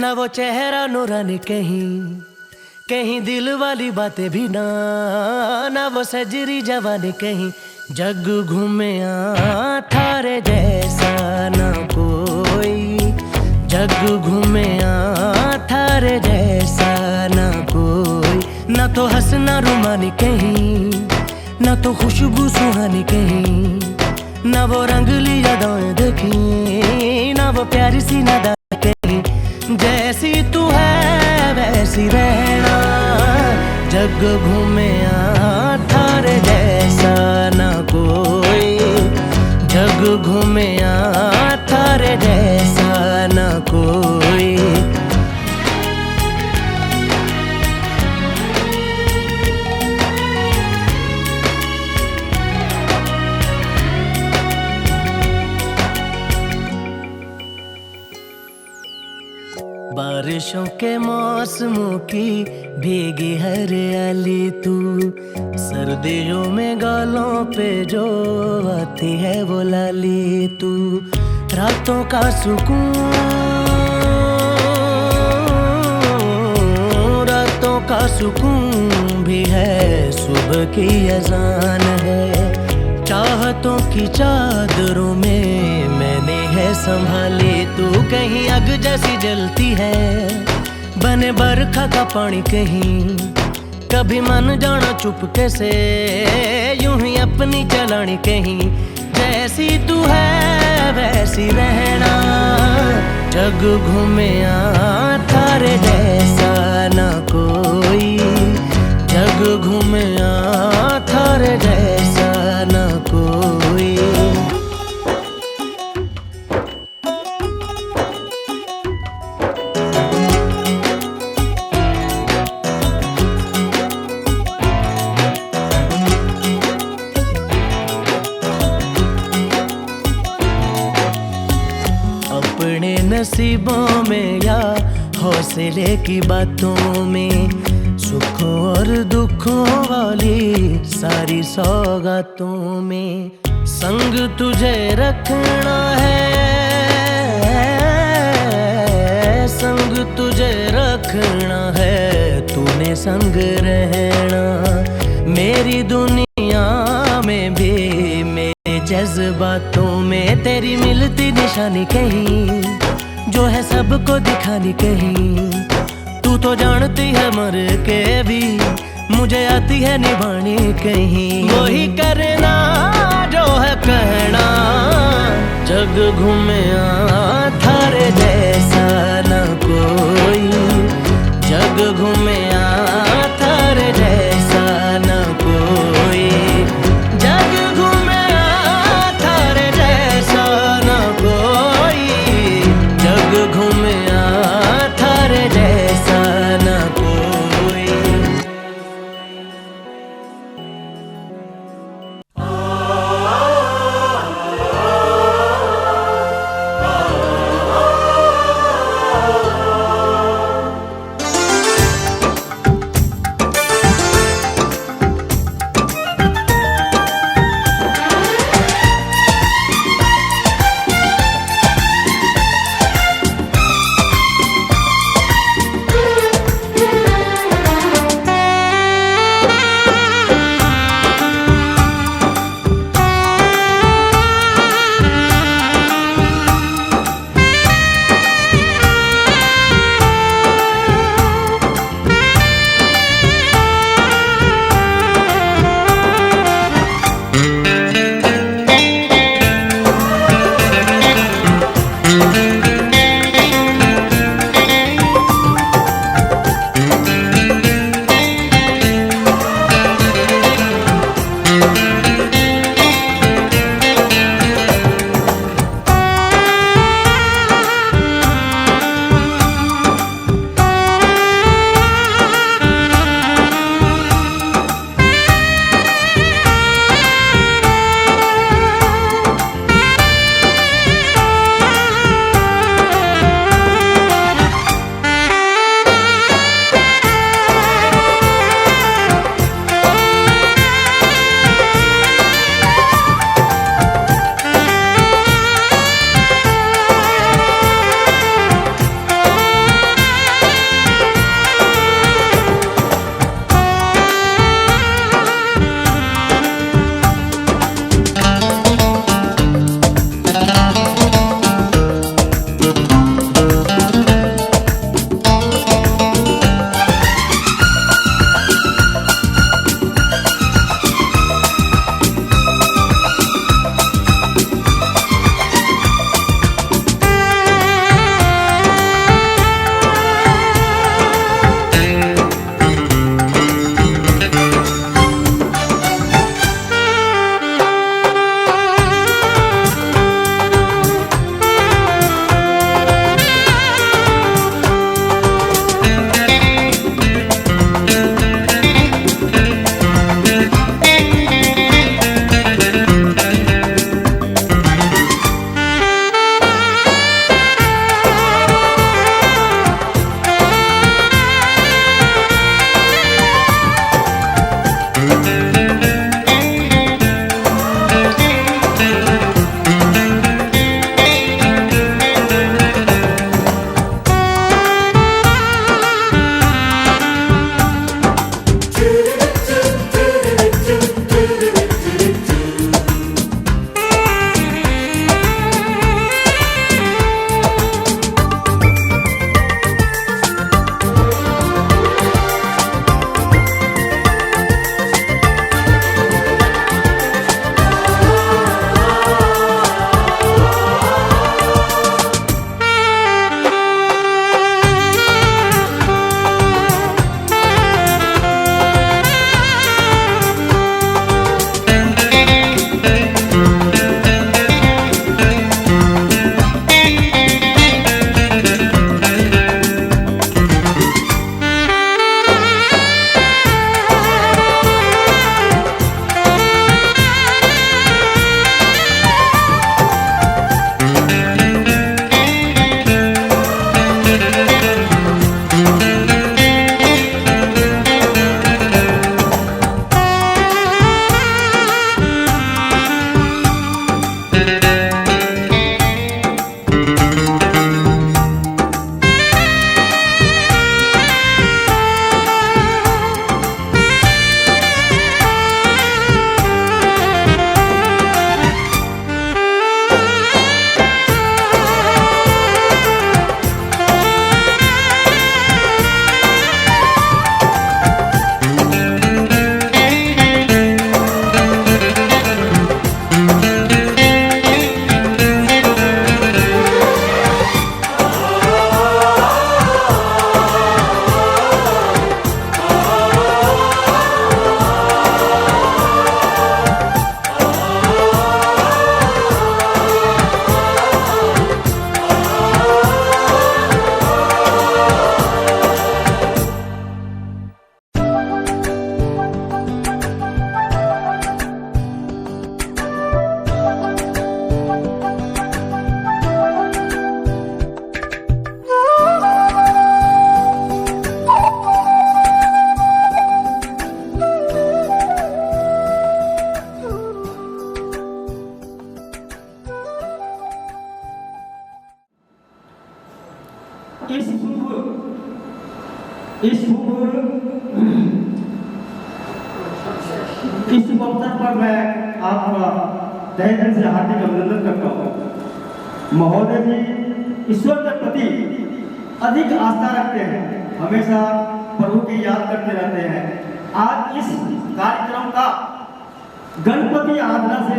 ना वो चेहरा नूरानी कहीं कहीं दिल वाली बातें भी ना वो सजरी जवानी कहीं। जग घूमे थारे जैसा ना कोई, जग घूमे थारे जैसा ना कोई। ना तो हंसना रुमानी कहीं, ना तो खुशबू सुहानी कहीं, ना वो रंगली यादें देखी, ना वो प्यारी सी नादा कहीं। जैसी तू है वैसी रहना, जग घूमे थारे जैसा ना कोई, जग घूमे थारे जैसा ना कोई। बारिशों के मौसमों की भीगी हरियाली तू, सर्दियों में गालों पे जो आती है वो लाली तू। रातों का सुकून, रातों का सुकून भी है, सुबह की अजान है। चाहतों की चादरों में मैंने है संभाली तू, कहीं आग जैसी जलती है बने बरखा का पानी कहीं। कभी मन जाना चुपके से यूं ही अपनी चलानी कहीं। जैसी तू है वैसी रहना, जग घूमे थारे जैसा ना कोई, जग घूमे थारे जैसा ना कोई। अपने नसीबों में या हौसले की बातों में, सुखों और दुखों वाली सारी सौगातों में संग तुझे रखना है, संग तुझे रखना है, तूने संग रहना। मेरी दुनिया में भी मेरे जज्बातों में तेरी मिलती निशानी कहीं, जो है सबको दिखानी कहीं। तू तो जानती है मर के भी मुझे आती है निभानी कहीं। वही करना जो है कहना, जग घूमे थारे जैसा ना कोई, जग घूमे थारे जैसा ना कोई, जग घूमे थारे जैसा ना कोई, जग घूमे थारे जैसा ना कोई। इस अवसर पर मैं आपका तहे दिल से हार्दिक अभिनंदन करता हूँ। महोदय जी ईश्वर के प्रति अधिक आस्था रखते हैं, हमेशा प्रभु की याद करते रहते हैं। आज इस कार्यक्रम का गणपति आराधना से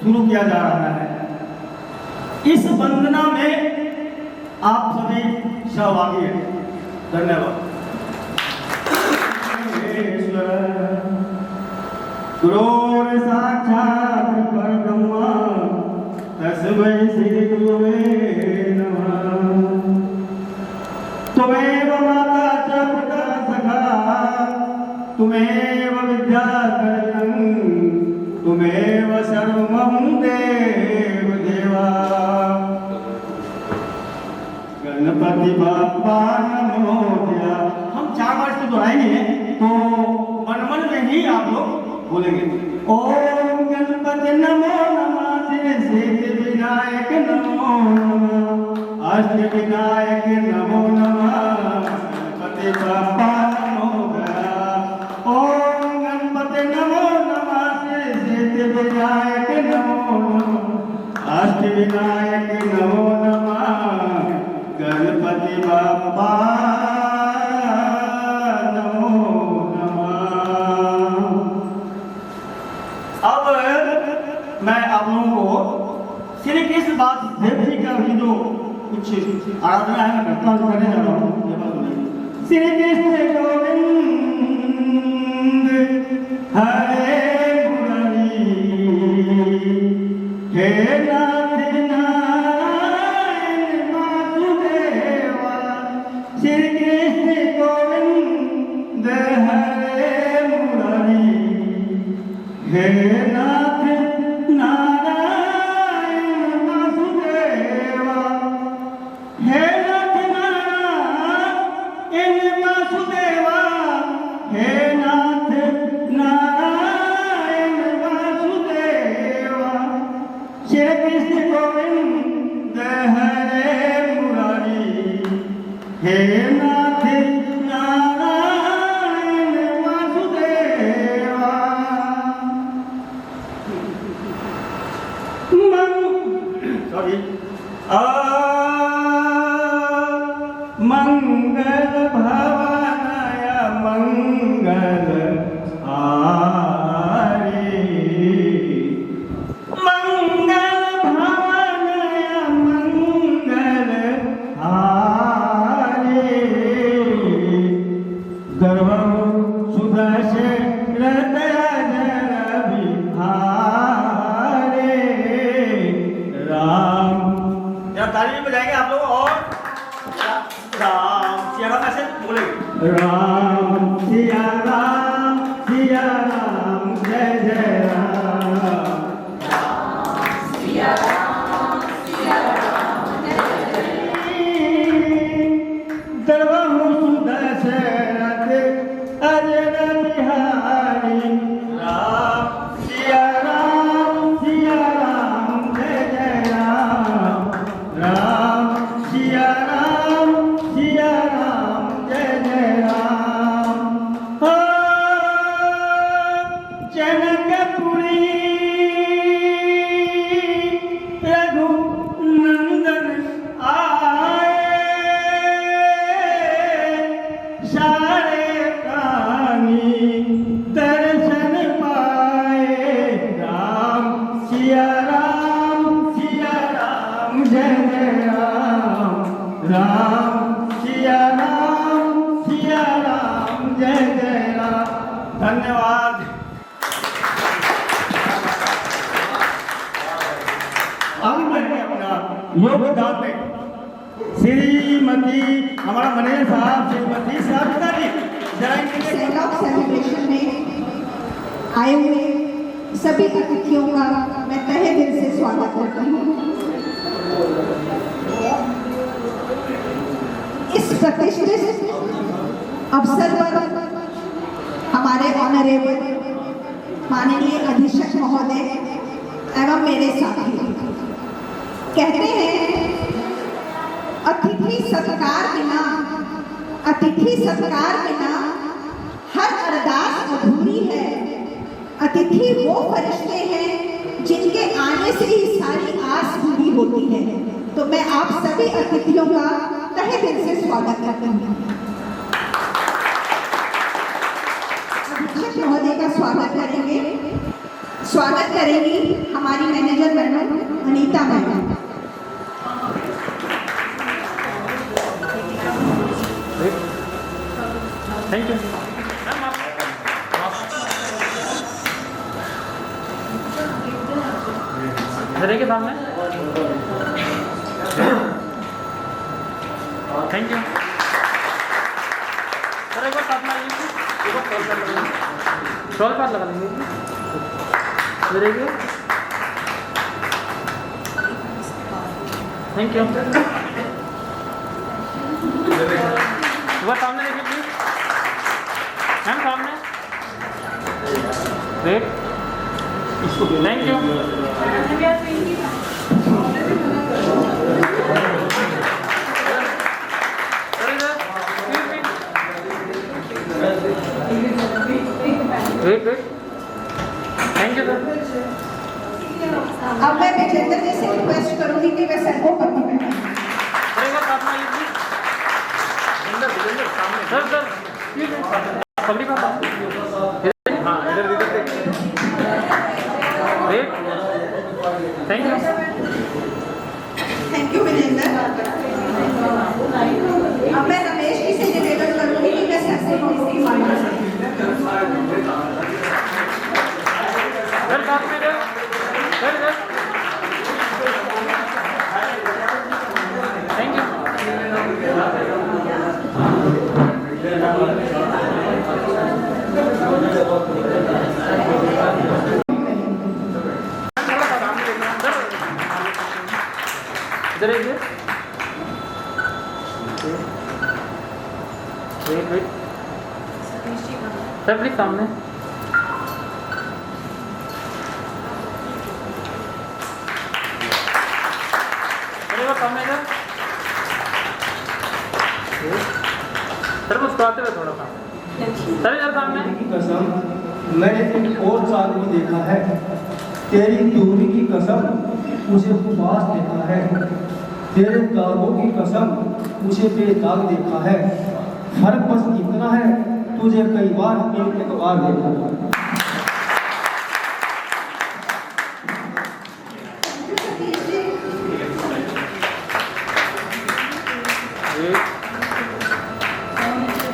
शुरू किया जा रहा है। इस वंदना में आप सभी सहभागी हैं। धन्यवाद। गुरु साक्षात परब्रह्म तस्मै श्री गुरुवे नमः। त्वमेव माता च पिता सखा त्वमेव विद्या करणं त्वमेव सर्वं देव देवा। गणपति बाप्पा नमो नमः। हम 4 बार इसको दोहराएंगे तो मन मन में ही आप लोग बोलेंगे। ओम गणपति नमो नमः, सिद्धि विनायक नमो नमः, अष्ट विनायक नमो नमः, गणपति बाप्पा नमो नमः। ओम गणपति नमो नमः, सिद्धि विनायक नमो नमः, अष्ट विनायक नमो नमः, गणपति बाप्पा श्री कृष्ण वासुदेव जी का भी जो कुछ आराधना है मैं करता हूँ, करने जा रहा हूँ। श्री कृष्ण गोविंद हरे मुरली, हे नाथ नारायण वासुदेवा। श्री कृष्ण गोविंद हरे मुरली, हे नाथ मंगल भवनाय मंगल हारी, मंगल भवनाय मंगल हारी। गर्भं सुदर्शन राम। ताली बजाएंगे आप लोग और राम सिया राम ऐसे बोलेंगे। राम सिया राम जय जय राम। राम सिया राम जय जय। सर्वं सुदशरथ अजर बिहारी। राम सिया राम जय जय राम। राम सिया धन्यवाद। हम मैंने अपना योगदान में श्रीमती हमारा मैनेजर साहब श्रीमती साधना जी सेलिब्रेशन में आए हुए सभी अतिथियों का मैं तहे दिल से स्वागत करता हूँ। इस प्रतिष्ठित अवसर पर हमारे ऑनरेबल माननीय अधीक्षक महोदय एवं मेरे साथी कहते हैं, अतिथि सत्कार बिना हर अरदास अधूरी है। अतिथि वो फरिश्ते हैं जिनके आने से ही सारी आस पूरी होती है। तो मैं आप सभी अतिथियों का तहे दिल से स्वागत करती हूँ। अध्यक्ष महोदय का स्वागत करेंगी हमारी manager madam Anita madam. Thank you. इधर के सामने। Thank you sir. एक बार साथ में आइए, एक बार शॉल पर लगा लेंगे। इधर एक थैंक यू। एक बार सामने देखिए प्लीज मैम, सामने wait. Thank you. Wait wait. Thank you sir. अब मैं विजेंद्र जी से रिक्वेस्ट करूंगी कि वे सर को पकड़ लें। सर सर पगड़ी पर हाँ इधर wait. Thank you. Thank you Vijendra. अब मैं रमेश जी से निवेदन करूंगी कि वे सर से पकड़ी मांगे। सर साथ में इधर सर इधर। Thank you. इधर एक वेट। सर प्लीज सामने। सामने इधर सर मुस्कुराते हुए थोड़ा सा। सर इधर सामने। कसम मैंने एक और चांदनी देखा है, तेरी दूरी की कसम मुझे पास देखा है, तेरे दागों की कसम मुझे बेदाग देखा है। फर्क बस इतना है तुझे कई बार एक बार देखा है।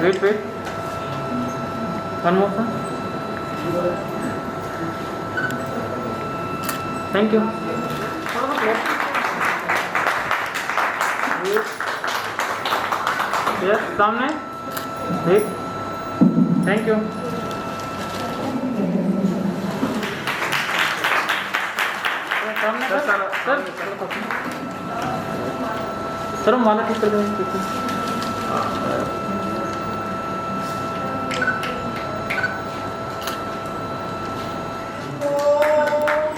Wait one more sir. Thank you. Yes सामने वेट। Thank you. सामने सर सर हम माला ठीक कर देंगे।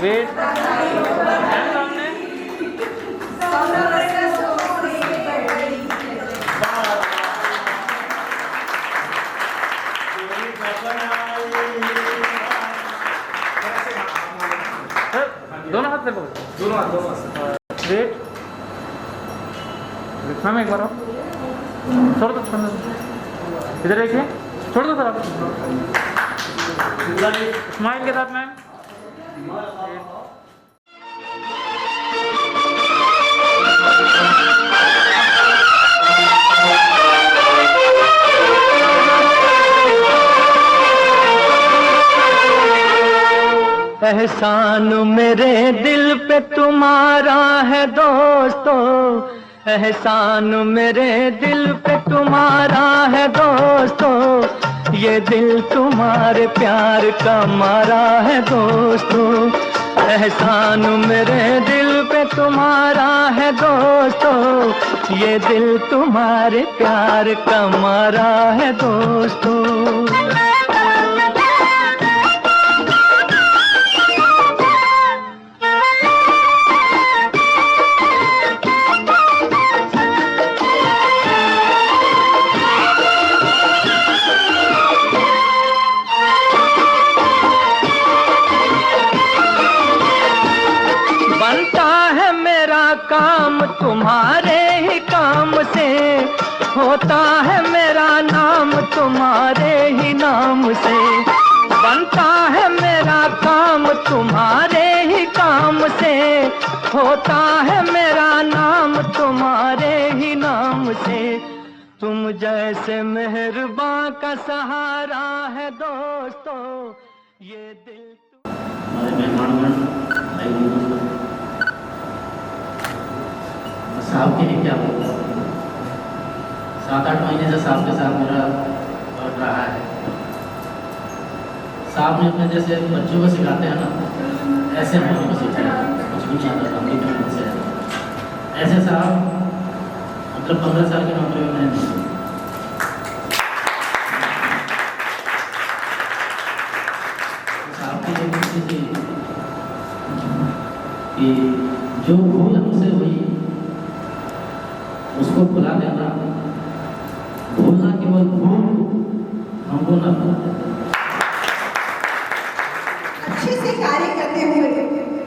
वेट सामने। दोनों हाथ से पकड़ो, दोनों हाथ। वेट मैम एक बार और छोड़ दो। इधर देखिए, छोड़ दो सर आप। स्माइल के साथ मैम। एहसान मेरे दिल पे तुम्हारा है दोस्तों, एहसान मेरे दिल पे तुम्हारा है दोस्तों, ये दिल तुम्हारे प्यार का मारा है दोस्तों। एहसान मेरे दिल पे तुम्हारा है दोस्तों, ये दिल तुम्हारे प्यार का मारा है दोस्तों। तुम्हारे ही काम से, होता है मेरा नाम तुम्हारे ही नाम से, बनता है मेरा काम तुम्हारे ही काम से, होता है मेरा नाम तुम्हारे ही नाम से। तुम जैसे मेहरबान का सहारा है दोस्तों, ये दिल हमारे मेहमानगण भाई बंधु साहब के लिए क्या बोलूं, 7-8 महीने से साहब के साथ मेरा बढ़ रहा है। साहब ने अपने जैसे बच्चों को सिखाते हैं ना, ऐसे हम लोगों को सिखाया, कुछ भी नहीं आता था, हम लोग से ऐसे साहब मतलब 15 साल की नौकरी में मैंने नहीं की। साहब की एक चीज़ थी कि जो भूल हमसे हुई उसको भुला देना, भूलना केवल भूल, हमको न भूलना। अच्छे से कार्य करते हुए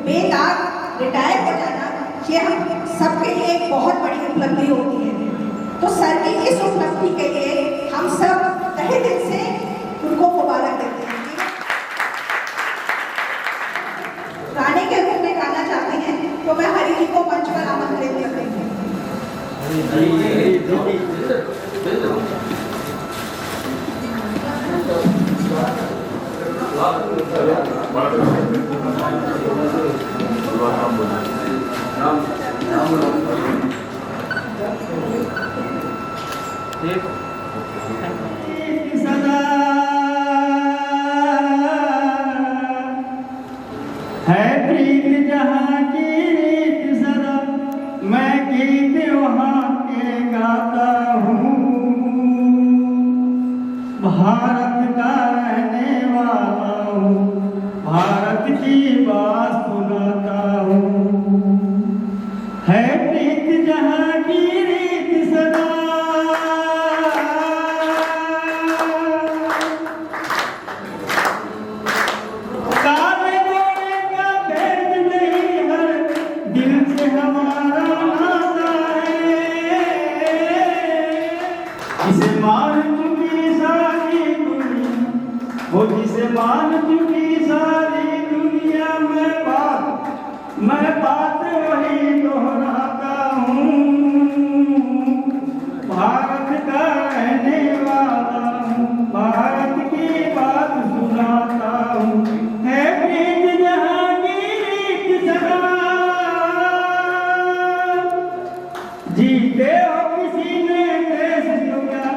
बेदाग रिटायर हो जाना, ये हम सबके लिए एक बहुत बड़ी उपलब्धि होती है। तो सर की इस उपलब्धि के लिए हम सब तहे दिल से उनको मुबारक देते हैं। गाने के रूप में गाना चाहते हैं तो मैं हरी जी को मंच पर आमंत्रित करती हूँ। है प्रीत जहाँ की रीत सदा, मैं गीत वहाँ के गाता हूँ। भारत का रहने वाला हूँ, भारत की बात सुनाता हूँ। है प्रीत जहाँ की रीत सदा, काले गोरे का भेद नहीं, हर दिल से हमारा नाता है। जिसे मान चुकी सारी दुनिया, वो जिसे मान चुकी सारी दुनिया, मैं बात वही दोहराता हूँ। भारत का रहने वाला हूँ, भारत की बात सुनाता हूँ। है प्रीत जहाँ की रीत सदा, जीते हो किसी ने देश जो क्या,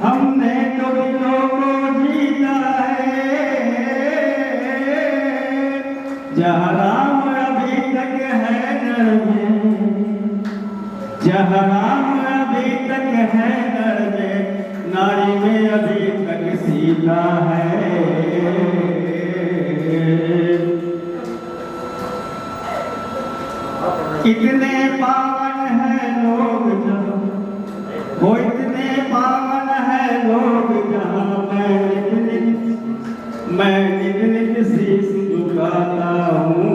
हमने तो दिलों को जीता है। जहाँ राम अभी तक है घर में, जहाँ राम अभी तक है घर में, नारी में अभी तक सीता है। इतने पावन है लोग जहाँ, वो इतने पावन है लोग जहाँ, मैं नित नित शीश झुकाता हूँ।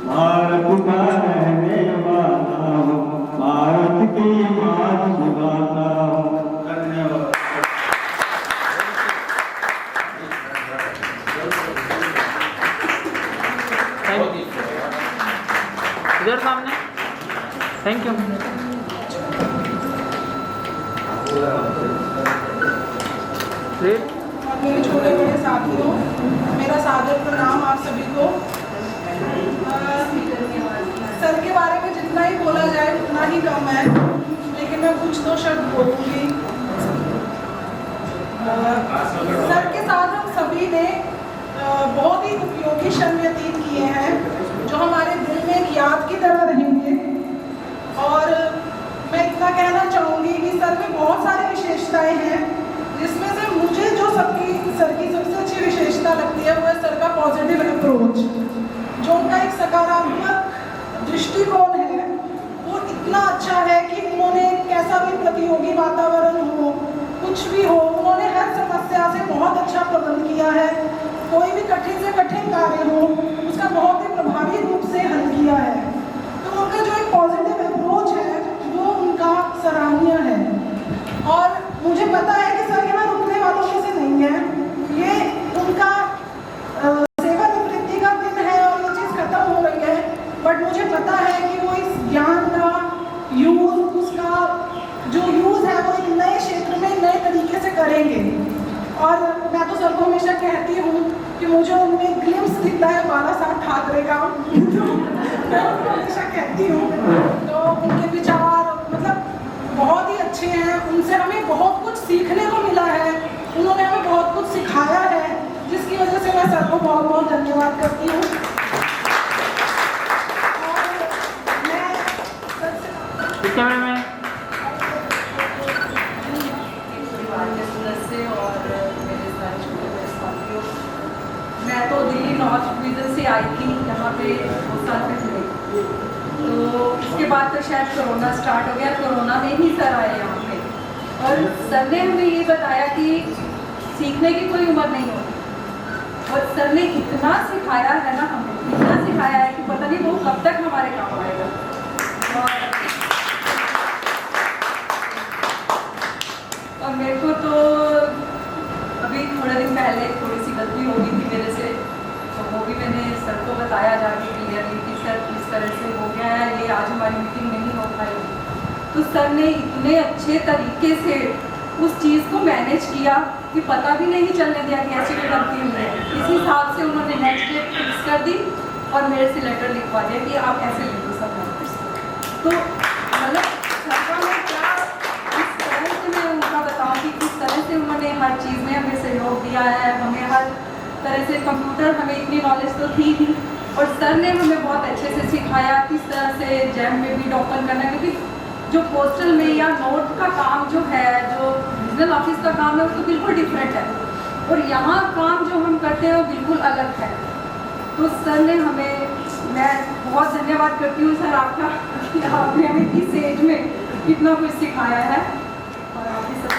भारत का रहने वाला हूँ, भारत की बात सुनाता हूँ। धन्यवाद। इधर सामने, थैंक यू। मेरे छोटे बड़े साथियों, मेरा सादर प्रणाम आप सभी को। सर के बारे में जितना ही बोला जाए उतना ही कम है, लेकिन मैं कुछ तो शब्द बोलूँगी। सर के साथ हम सभी ने बहुत ही उपयोगी क्षण व्यतीत किए हैं, जो हमारे दिल में एक याद की तरह रहेंगे। और मैं इतना कहना चाहूँगी कि सर में बहुत सारी विशेषताएं हैं, जिसमें से मुझे जो सर की सबसे अच्छी विशेषता लगती है वो है सर का पॉजिटिव अप्रोच। जो उनका एक सकारात्मक दृष्टिकोण है वो इतना अच्छा है कि उन्होंने कैसा भी प्रतियोगी वातावरण हो, कुछ भी हो, उन्होंने हर समस्या से बहुत अच्छा प्रबंध किया है। कोई भी कठिन से कठिन कार्य हो उसका बहुत ही प्रभावी रूप से हल किया है। तो उनका जो एक पॉजिटिव अप्रोच मुझे उनमें ग्लिम्स दिखता है बाला साहब ठाकरे का, तो मैं उनको हमेशा कहती हूँ। तो उनके विचार मतलब बहुत ही अच्छे हैं, उनसे हमें बहुत कुछ सीखने को मिला है, उन्होंने हमें बहुत कुछ सिखाया है, जिसकी वजह से मैं सर को बहुत बहुत धन्यवाद करती हूँ। इस कैमरे में सदस्य और मेरे सारे छोटे साथियों, मैं तो दिल्ली नॉर्थ डिवीजन से आई थी यहाँ पे 2 साल पहले, तो इसके बाद तो शायद कोरोना स्टार्ट हो गया, कोरोना में ही सर आए यहाँ पे, और सर ने हमें ये बताया कि सीखने की कोई उम्र नहीं होती, और सर ने इतना सिखाया है ना, हमें इतना सिखाया है कि पता नहीं वो कब तक हमारे काम आएगा। और मेरे को तो अभी थोड़े दिन पहले थोड़ी सी गलती हो गई थी मेरे से, तो वो भी मैंने सर को बताया जाके क्लियरली कि सर इस तरह से हो गया है, ये आज हमारी मीटिंग नहीं हो पाएगी। तो सर ने इतने अच्छे तरीके से उस चीज़ को मैनेज किया कि पता भी नहीं चलने दिया कि ऐसी कोई गलती हुई है। इसी हिसाब से उन्होंने नेक्स्ट डेट फिक्स कर दी और मेरे से लेटर लिखवा दिया कि आप ऐसे ले लो सब नंबर्स। तो मतलब सरकार ने क्या इस तरह से मैं उनका बताऊँ कि किस तरह से उन्होंने हर चीज़ में हमें सहयोग दिया है, हमें हर तरह से कंप्यूटर, हमें इतनी नॉलेज तो थी ही, और सर ने हमें बहुत अच्छे से सिखाया किस तरह से जैम में भी डॉक्यूमेंट करना है, क्योंकि जो पोस्टल में या नोट का काम जो है, जो रीजनल ऑफिस का काम है, वो तो बिल्कुल डिफरेंट है, और यहाँ काम जो हम करते हैं वो बिल्कुल अलग है। तो सर ने हमें, मैं बहुत धन्यवाद करती हूँ सर आपका कि आपने हमें इस एज में इतना कुछ सिखाया है, और आप भी सब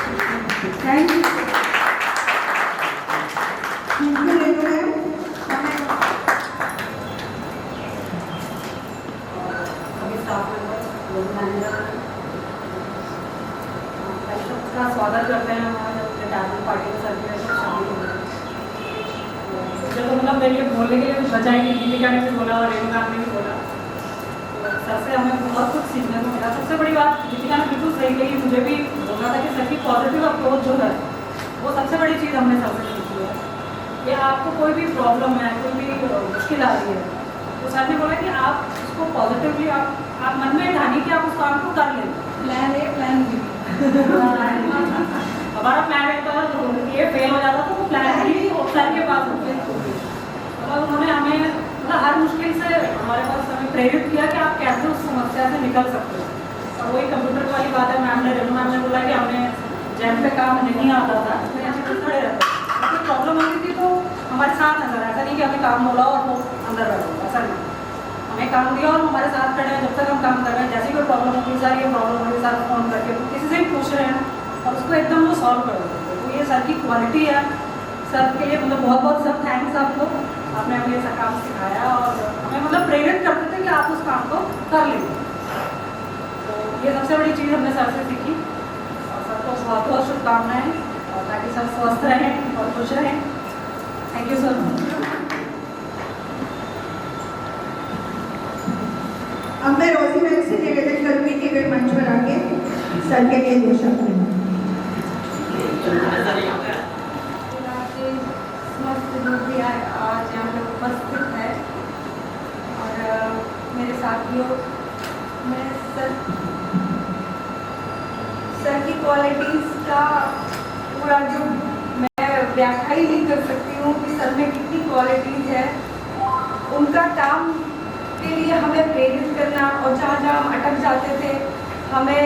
थैंक यू। का स्वागत करते हैं हमारे रिटायरमेंट पार्टी में सर की शामिल हो गए। मुझे तो मतलब मेरे लिए बोलने के लिए कुछ बचा ही नहीं, दीपिका ने भी बोला और रेणुका ने भी बोला, तो सर से हमें बहुत कुछ सीखने को मिला। सबसे बड़ी बात दीपिका ने बिल्कुल सही कही, मुझे भी बोलना था कि सर की पॉजिटिव अप्रोच जो है वो सबसे बड़ी चीज़ हमने सर से सीखी है कि आपको कोई भी प्रॉब्लम है, कोई भी मुश्किल आ रही है, तो सर ने बोला कि आप उसको पॉजिटिवली आप मन में ठानिए कि आप उस काम को कर लें। प्लान ए प्लान बी हमारा प्लान एक बार ये फेल हो जाता तो वो प्लान भी सर के पास होते हैं। मतलब उन्होंने हमें मतलब हर मुश्किल से हमारे पास हमें प्रेरित किया कि आप कैसे उस समस्या से निकल सकते हो। और वही कंप्यूटर वाली बात है, रेणु मैम ने बोला कि हमें जैम पे काम नहीं आता था, इसमें अच्छे खड़े रहते कोई प्रॉब्लम होती थी तो हमारे साथ नजर आता नहीं कि हमें काम बोला और वो अंदर बैठा होगा, ऐसा नहीं, हमें काम दिया और हमारे साथ खड़े हैं जब तक हम काम कर रहे हैं। जैसे कोई प्रॉब्लम होगी सर ये प्रॉब्लम होगी, सर फोन करके किसी से भी पूछ रहे हैं और उसको एकदम वो सॉल्व कर देते हैं। तो ये सर की क्वालिटी है, सर के लिए मतलब बहुत बहुत सब थैंक्स आपको, आपने हमें ऐसा काम सिखाया और हमें मतलब प्रेरित करते थे कि आप उस काम को कर लीजिए। तो ये सबसे बड़ी चीज़ हमने सर से सीखी, और सबको बहुत बहुत शुभकामनाएँ, और ताकि सब स्वस्थ रहें और खुश रहें। Thank you sir. अब मैं रोजी मैम से निवेदन करूंगी कि वे मंच पर आके सर के लिए 2 शब्द कहें। समस्त जो भी आज यहाँ पे उपस्थित है और मेरे साथियों, मैं सर की क्वालिटीज़ का पूरा जो मैं व्याख्या ही नहीं कर सकती हूँ कि सर में कितनी क्वालिटीज़ है। उनका काम के लिए हमें प्रेरित करना, और जहाँ जहाँ हम अटक जाते थे हमें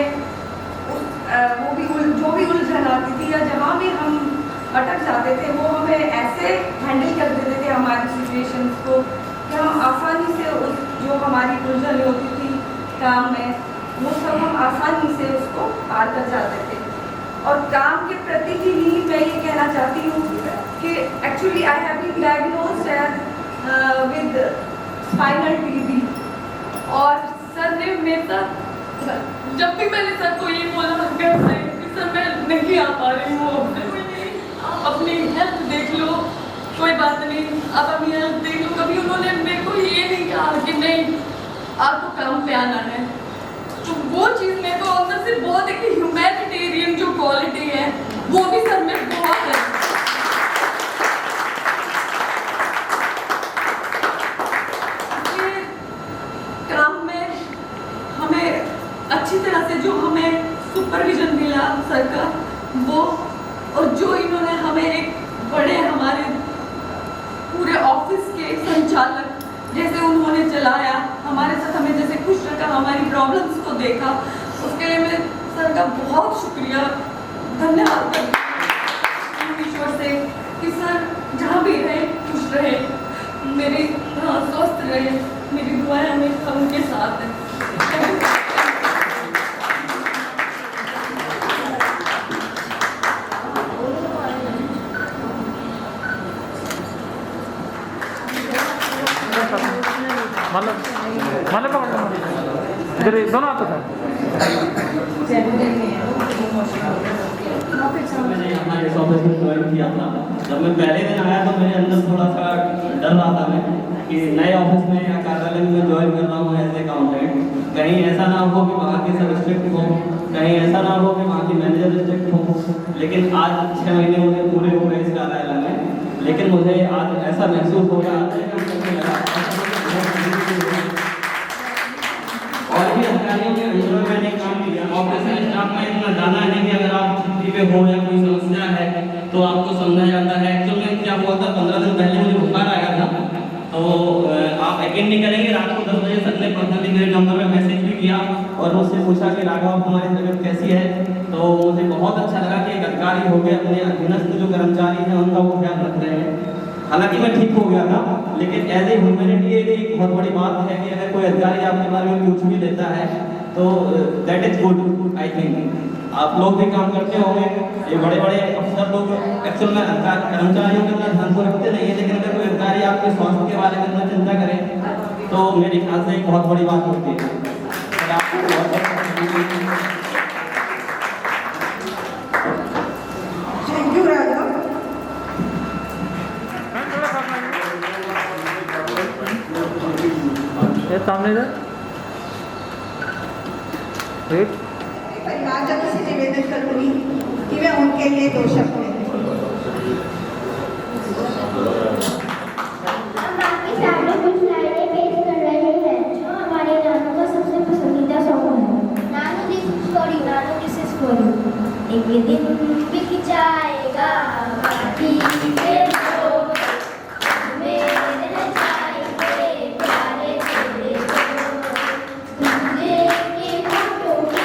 वो भी जो भी उलझन आती थी या जहाँ भी हम अटक जाते थे वो हमें ऐसे हैंडल कर देते थे हमारी सिचुएशंस को कि हम आसानी से उस जो हमारी उलझन होती थी काम में, वो सब हम आसानी से उसको पार कर जाते थे। और काम के प्रति ही मैं ये कहना चाहती हूँ कि actually I have been diagnosed with spinal TB, और सर ने मेरे साथ जब भी मैंने सर को ये बोला घर से कि सर मैं नहीं आ पा रही हूँ, आप अपनी हेल्थ देख लो, कोई बात नहीं आप अपनी हेल्थ देख लो, कभी उन्होंने मेरे को ये नहीं कहा कि नहीं आपको काम पे आना है। तो वो चीज़ में तो अंदर से बहुत एक ह्यूमैनिटेरियन जो क्वालिटी है वो भी सर में बहुत है। सर का वो, और जो इन्होंने हमें एक बड़े हमारे पूरे ऑफिस के संचालक जैसे उन्होंने चलाया, हमारे साथ हमें जैसे खुश रखा, हमारी प्रॉब्लम्स को देखा, उसके लिए मैं सर का बहुत शुक्रिया धन्यवाद करती हूँ ईश्वर से कि सर जहाँ भी रहे खुश रहे, मेरे स्वस्थ रहे, मेरी दुआएं हमेशा उनके साथ हैं। मतलब इधर दोनों आता था। मैंने यहाँ इस ऑफिस में ज्वाइन किया था। जब मैं पहले दिन आया तो मेरे अंदर थोड़ा सा डर रहा था मैं कि नए ऑफिस में या कार्यालय में ज्वाइन कर रहा हूँ एज ए अकाउंटेंट, कहीं ऐसा ना हो कि वहाँ के सब स्ट्रिक्ट हो, कहीं ऐसा ना हो कि वहाँ की मैनेजर स्ट्रिक्ट हो। लेकिन आज 6 महीने मुझे पूरे हो गए इस कार्यालय में, लेकिन मुझे आज ऐसा महसूस हो रहा है और भी अधिकारियों के अंदर मैंने काम किया। ऑपरेशन स्टाफ में इतना जाना है कि अगर आप छुट्टी पे हो या कोई समस्या है तो आपको समझा जाता है। एक्चुअली क्या हुआ था, 15 दिन पहले मुझे बुखार आया था, तो आप यकीन नहीं करेंगे, रात को 10 बजे सर ने पर्सनली मेरे नंबर पे मैसेज भी किया और मुझसे पूछा कि राघव हमारी तबीयत कैसी है। तो मुझे बहुत अच्छा लगा कि एक अधिकारी हो गया अपने अधीनस्थ जो कर्मचारी हैं उनका वो ध्यान रख रहे हैं। हालांकि मैं ठीक हो गया था, लेकिन एज ए ह्यूमैनिटी एक बहुत बड़ी बात है कि अगर कोई अधिकारी आपके बारे में पूछ भी लेता है तो that is good. I think आप लोग भी काम करते होंगे, ये बड़े बड़े अफसर लोग एक्चुअल में कर्मचारियों के अंदर ध्यान तो रखते नहीं है, लेकिन अगर कोई अधिकारी आपके स्वास्थ्य के बारे में इतना चिंता करे तो मेरे ख्याल से एक बहुत बड़ी बात होती है। Thank you Raghav. ये सामने इधर परिवारजनों से निवेदन करूंगी कि मैं उनके लिए 2 शब्द बाकी सारे कुछ लाइनें पेश कर रहे हैं जो हमारे नानू का सबसे पसंदीदा सॉन्ग है। Nanu this is for you, Nanu this is for you. एक दिन बिक जाएगा माटी के लोग, मेरे रह जाएंगे प्यारे तेरे लोग, तुझे के फोटो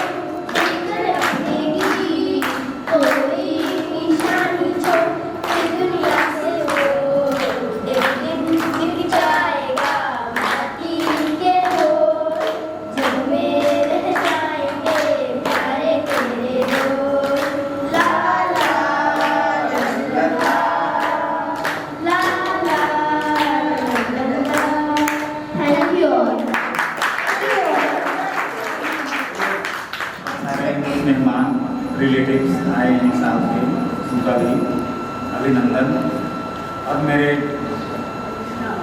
लेकर रखेगी कोई निशानी छोड़ के दुनिया से वो। एक दिन बिक जाएगा माटी के लोग, जब मेरे रह जाएंगे प्यारे तेरे लोग। ला ला ला ला ला ला ला। Thank you. सारे मेहमान रिलेटिव्स आए हैं साथ के, उनका भी अभिनंदन। और मेरे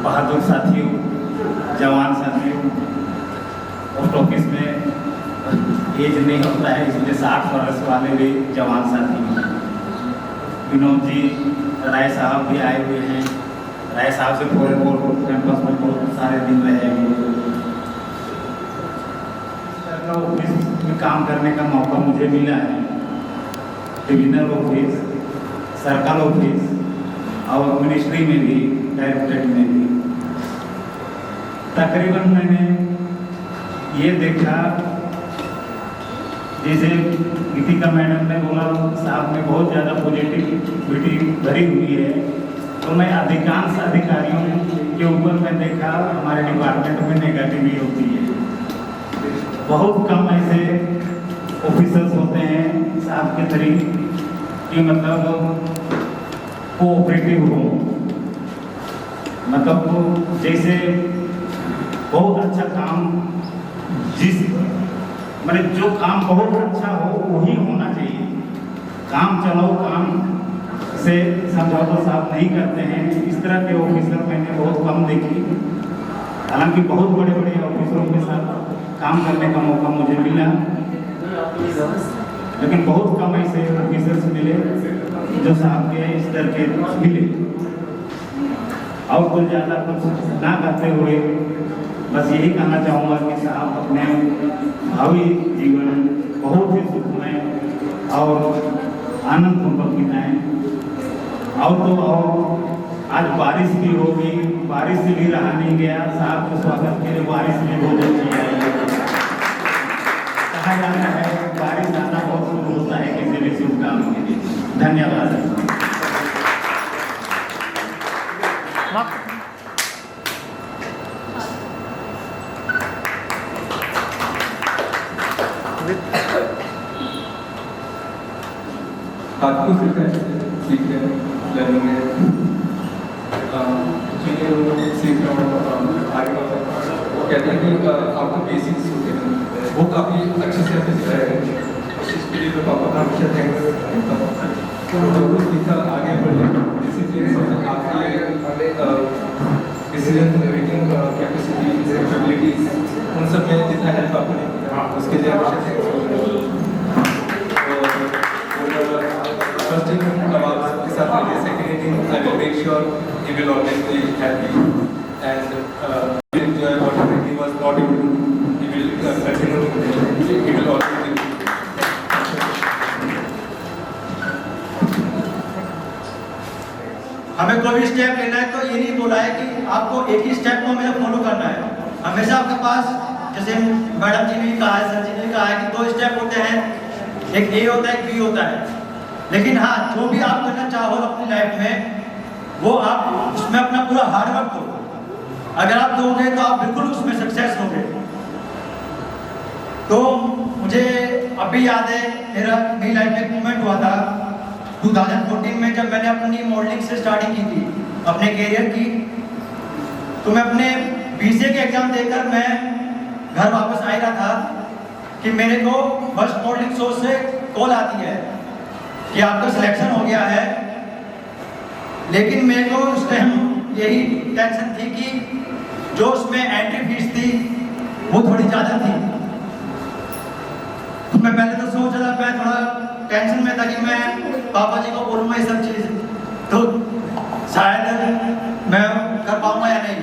बहादुर साथियों, जवान साथियों, पोस्ट ऑफिस में एज नहीं होता है इसलिए 60 वर्ष वाले भी जवान साथी हैं। विनोद जी, राय साहब भी आए हुए हैं। राय साहब से पूरे कैंपस में बहुत सारे दिन रहे हैं। ऑफिस में काम करने का मौका मुझे मिला है, डिविजनल ऑफिस, सर्कल ऑफिस और मिनिस्ट्री में भी, डायरेक्टरेट में भी। तकरीबन मैंने ये देखा, जैसे गीतिका मैडम ने बोला साहब में बहुत ज़्यादा पॉजिटिविटी भरी हुई है, तो मैं अधिकांश अधिकारियों के ऊपर मैं देखा हमारे डिपार्टमेंट में नेगेटिव ही होती है। बहुत कम ऐसे ऑफिसर्स होते हैं साहब के तरीके कि मतलब कोऑपरेटिव हो, मतलब जैसे बहुत अच्छा काम, जिस मतलब जो काम बहुत अच्छा हो वही होना चाहिए। काम चलाओ काम से समझौता साहब नहीं करते हैं। इस तरह के ऑफिसर मैंने बहुत कम देखी। हालांकि बहुत बड़े बड़े ऑफिसरों के साथ काम करने का मौका मुझे मिला, लेकिन बहुत कम ऐसे ऑफिसर्स मिले जो साहब के स्तर के मिले। और कुछ ज़्यादा कुछ ना करते हुए बस यही कहना चाहूँगा कि साहब अपने भावी जीवन बहुत ही सुखमय और आनंदपूर्वक बिताएं। और तो और आज बारिश भी होगी, बारिश से भी रहा नहीं गया। साहब के स्वागत के लिए बारिश भी बहुत अच्छी आई। कहा जाता है बारिश आना बहुत शुरू होता है किसी भी शुभ काम के लिए। धन्यवाद। आपको सीख रहे हैं लर्निंग में चीज़ें सीख रहा हूँ आगे वो कहते हैं कि आपको बेसिक्स होते हैं वो काफ़ी अच्छे से आपने सिखाया है। उस चीज़ के लिए तो पापा का हमेशा थैंक्स करता हूँ। तो जब वो सीखा आगे बढ़े डिसिप्लिन आपकी डिसीजन मेकिंग कैपेसिटी कैपेबिलिटीज उन सब में जितना हेल्प आपने किया उसके लिए हमेशा थैंक्स। First thing, about सबके साथ मिलके second thing, I will make sure he will always be happy and he will enjoy whatever he was not able to do. He will continue to do. He will always be. हमें कोई भी step लेना है तो ये नहीं बोला है कि आपको एक ही स्टेप को हमें फॉलो करना है। हमेशा आपके पास, जैसे मैडम जी ने कहा है, सर जी ने कहा है कि 2 स्टेप होते हैं, एक ए होता है, एक बी होता है। लेकिन हाँ, जो भी आप करना चाहो अपनी लाइफ में वो आप उसमें अपना पूरा हार्ड वर्क दो। अगर आप दोगे तो आप बिल्कुल उसमें सक्सेस होंगे। तो मुझे अभी याद है मेरी लाइफ में एक मोमेंट हुआ था 2014 में, जब मैंने अपनी मॉडलिंग से स्टार्टिंग की थी अपने कैरियर की। तो मैं अपने बीसीए के एग्जाम देकर मैं घर वापस आ रहा था कि मेरे को फर्स्ट मॉडलिंग शो से कॉल आती है कि आपका सिलेक्शन हो गया है। लेकिन मेरे को उस टाइम यही टेंशन थी कि जो उसमें एंट्री फीस थी वो थोड़ी ज़्यादा थी। तो मैं पहले तो सोच रहा, मैं थोड़ा टेंशन में था कि मैं पापा जी को बोलूँगा ये सब चीज़ तो शायद मैं कर पाऊँगा या नहीं।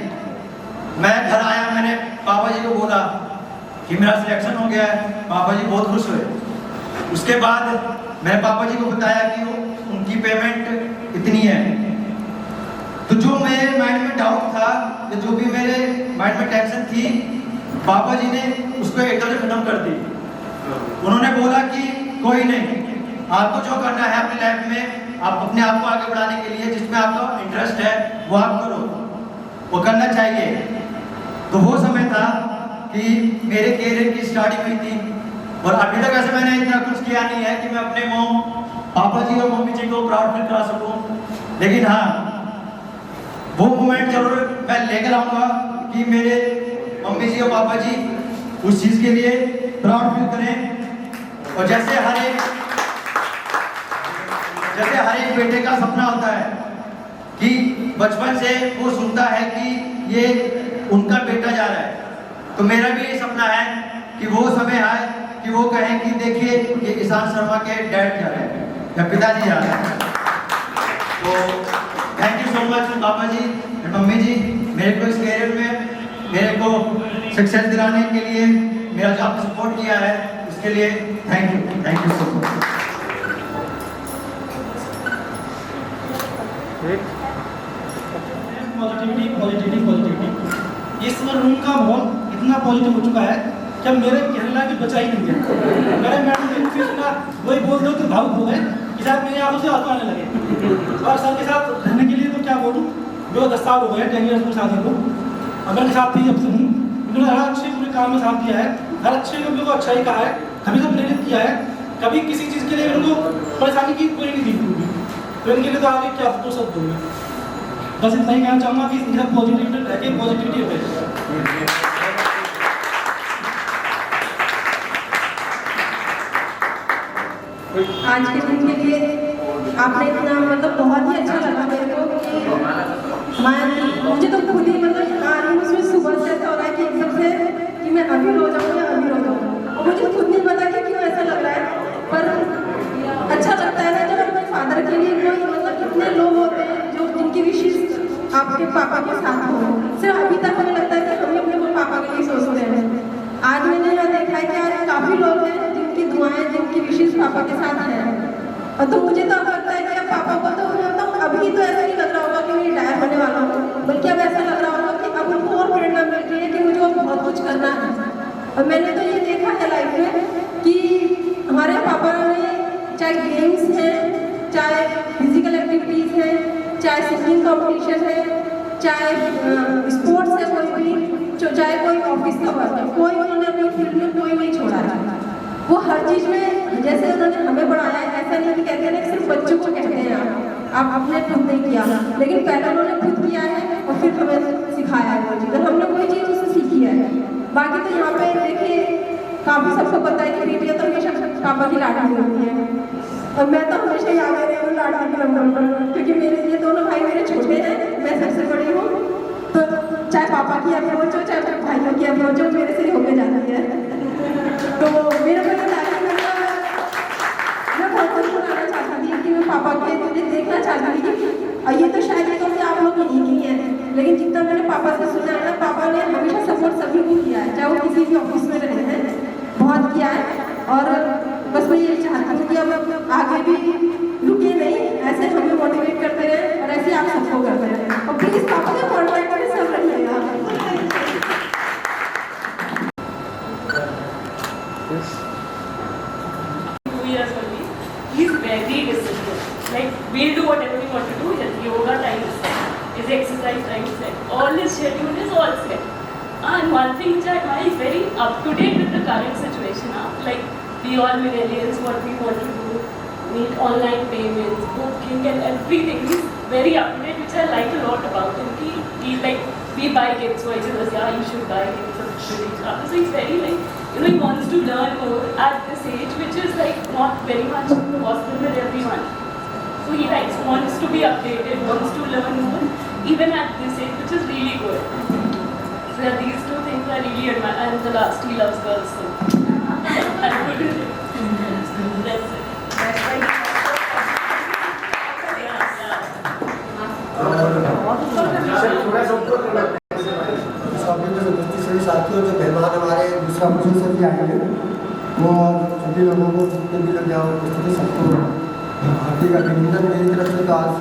मैं घर आया, मैंने पापा जी को बोला कि मेरा सिलेक्शन हो गया है। पापा जी बहुत खुश हुए। उसके बाद मैंने पापा जी को बताया कि उनकी पेमेंट इतनी है। तो जो मेरे माइंड में डाउट था, जो भी मेरे माइंड में टेंशन थी, पापा जी ने उसको एकदम से खत्म कर दी। उन्होंने बोला कि कोई नहीं, आपको जो करना है अपनी लाइफ में, आप अपने आप को आगे बढ़ाने के लिए जिसमें आपका इंटरेस्ट है वो आप करो, वो करना चाहिए। तो वो समय था कि मेरे कैरियर की स्टार्टिंग हुई थी और अभी तक ऐसे मैंने इतना कुछ किया नहीं है कि मैं अपने पापा जी और मम्मी जी को प्राउड फील करा सकूं। लेकिन हाँ, वो मोमेंट जरूर मैं लेकर आऊँगा कि मेरे मम्मी जी और पापा जी उस चीज़ के लिए प्राउड फील करें। और जैसे हर एक बेटे का सपना होता है कि बचपन से वो सुनता है कि ये उनका बेटा जा रहा है, तो मेरा भी ये सपना है कि वो समय आए कि वो कहें कि देखिए ये ईशान शर्मा के डैड जा रहे हैं या पिताजी जा रहे हैं। तो थैंक यू सो मच पापा जी, मम्मी जी, मेरे को इस कैरियर में मेरे को सक्सेस दिलाने के लिए मेरा जो आपने सपोर्ट किया है उसके लिए thank you so much. Positivity इस समय रूम का माहौल इतना पॉजिटिव हो चुका है कि अब मेरे कहना भी बचा ही नहीं है। मेरे मैडम ने फिर सुना वही बोल दो तो भावुक हो गए कि शायद मेरे आंखों से आंसू आने लगे। और सर के साथ रहने के लिए तो क्या बोलूँ, जो 10 साल हो गए 10 ईयर्स के साथ को अगर के साथ थी जब से हूँ, उन्होंने हर अच्छे पूरे काम में साथ दिया है, हर अच्छे लोगों को अच्छा ही कहा है, कभी तो प्रेरित किया है, कभी किसी चीज़ के लिए उनको परेशानी की कोई नहीं दी। तो इनके लिए तो आगे क्या तो सब दूंगा। बस इतना ही कहना चाहूँगा कि इनका पॉजिटिविटी रह के पॉजिटिविटी है। आज के दिन के लिए आपने इतना मतलब बहुत ही अच्छा लगा मेरे को। मुझे तो खुद ही मतलब आज उसमें सुबह से ऐसा हो रहा है कि एकदम से कि मैं अभी रो जाऊँ या अभी रो जाऊँ, और मुझे खुद नहीं पता कि क्यों ऐसा लग रहा है। पर अच्छा लगता है ना जब अपने फादर के लिए कोई मतलब कितने लोग होते हैं जो जिनकी विशेष आपके पापा के साथ हो। सिर्फ अभी तक हमें लगता है कि हम अपने पापा के लिए सोचते हैं। आज मैंने यह देखा है कि आज काफ़ी लोग हैं जिनकी दुआएं जिनकी विशेष पापा के साथ हैं। और तो मुझे तो अब लगता है कि अब पापा को तो अभी तो ऐसा नहीं लग रहा होगा कि मैं रिटायर होने वाला हूँ, बल्कि अब ऐसा लग रहा होगा कि अब उनको और प्रेरणा मिल रही है कि मुझे और बहुत कुछ करना है। और मैंने तो ये देखा है लाइफ में कि हमारे पापा ने चाहे गेम्स हैं, चाहे फिजिकल एक्टिविटीज़ हैं, चाहे सिंगिंग कॉम्पिटिशन है, चाहे स्पोर्ट्स है, कोई भी, चाहे कोई ऑफिस का वर्क है, कोई उन्होंने अपनी फील्ड में कोई नहीं छोड़ा है। वो हर चीज़ में जैसे उन्होंने हमें पढ़ाया है, ऐसा नहीं कि कहते हैं ना सिर्फ बच्चों को कहते हैं आप आपने खुद नहीं किया, लेकिन पहले उन्होंने खुद किया है और फिर हमें सिखाया है वो चीज़, और हमने कोई चीज़ उससे सीखी है। बाकी तो यहाँ पे देखिए काफ़ी सबको पता है कि बेटियाँ तो हमेशा पापा की लाडली होती है, और मैं तो हमेशा ही आगे रही हूँ लाडली के नंबर पर, क्योंकि मेरे ये दोनों भाई मेरे छोटे हैं, मैं सबसे बड़ी हूँ। तो चाहे पापा की अप्रोच हो चाहे भाइयों की अप्रोच हो, मेरे से होके जाती है। तो मेरे को ये लाडली मैं बहुत कुछ बनाना चाहती थी कि मैं पापा के मुझे देखना चाहती थी, और ये तो शायद ये तो आप लोग नहीं की है, लेकिन जितना मैंने पापा से सुना है ना, पापा ने हमेशा सपोर्ट सभी को किया है, चाहे वो किसी भी ऑफिस में रहे हैं, बहुत किया है। और बस मैं यही चाहती हूँ कि अब आगे भी रुके नहीं, ऐसे हमें मोटिवेट करते रहें और ऐसे आप सबको करते रहें, और प्लीज़ पापा के कॉन्टैक्ट में सब रखिएगा। He's very disciplined. Like, we'll do whatever we want to do. His yoga time is set. His exercise time is set. All his schedule is all set. And one thing which I admire, he's very up to date with the current situation. Like, we all millennials, what we want to do, need online payments, booking and everything. He's very up to date, which I like a lot about him. He like, we buy gifts, so I just, yeah, you should buy gifts. So he's very like, he wants to learn more at this age, which is like not very much possible with everyone. So he wants to be updated, wants to learn more, even at this age, which is really good. So yeah, these two things I really admire. And the last, he loves girls. So I'm good with it. That's it. सभी साथियों, जो मेहमान हमारे दूसरा function से भी आएंगे, वो सभी लोगों को जितने भी लोग यहाँ उपस्थित है सबको हार्दिक अभिनंदन मेरी तरफ से। तो आज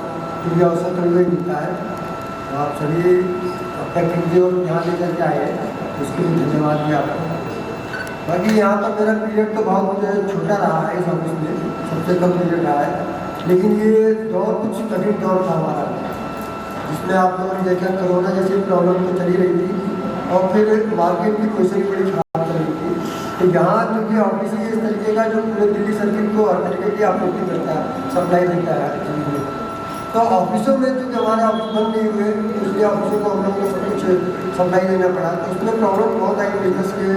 ये अवसर तो यही मिलता है, तो आप सभी अपना कीमती और यहाँ लेकर के आए, उसके लिए धन्यवाद भी आपको। बाकी यहाँ पर मेरा पीरियड तो बहुत छोटा रहा है इस ऑफिस में, सबसे कम पीरियड रहा है, लेकिन ये दौर कुछ कठिन दौर था हमारा, जिसमें आप लोगों ने देखा कोरोना जैसी प्रॉब्लम तो चली रही थी, और फिर मार्केट की पोजीशन बड़ी खराब चल रही थी। तो यहाँ क्योंकि ऑफिस ही इस तरीके का जो पूरे दिल्ली सर्किट को हर तरीके की आपूर्ति करता है, सप्लाई देता है, तो ऑफिसों में चूँकि हमारे ऑफिस बंद नहीं हुए, इसलिए ऑफिसों को हम लोगों को सब कुछ सप्लाई देना पड़ा। तो उसमें प्रॉब्लम बहुत आई, बिजनेस के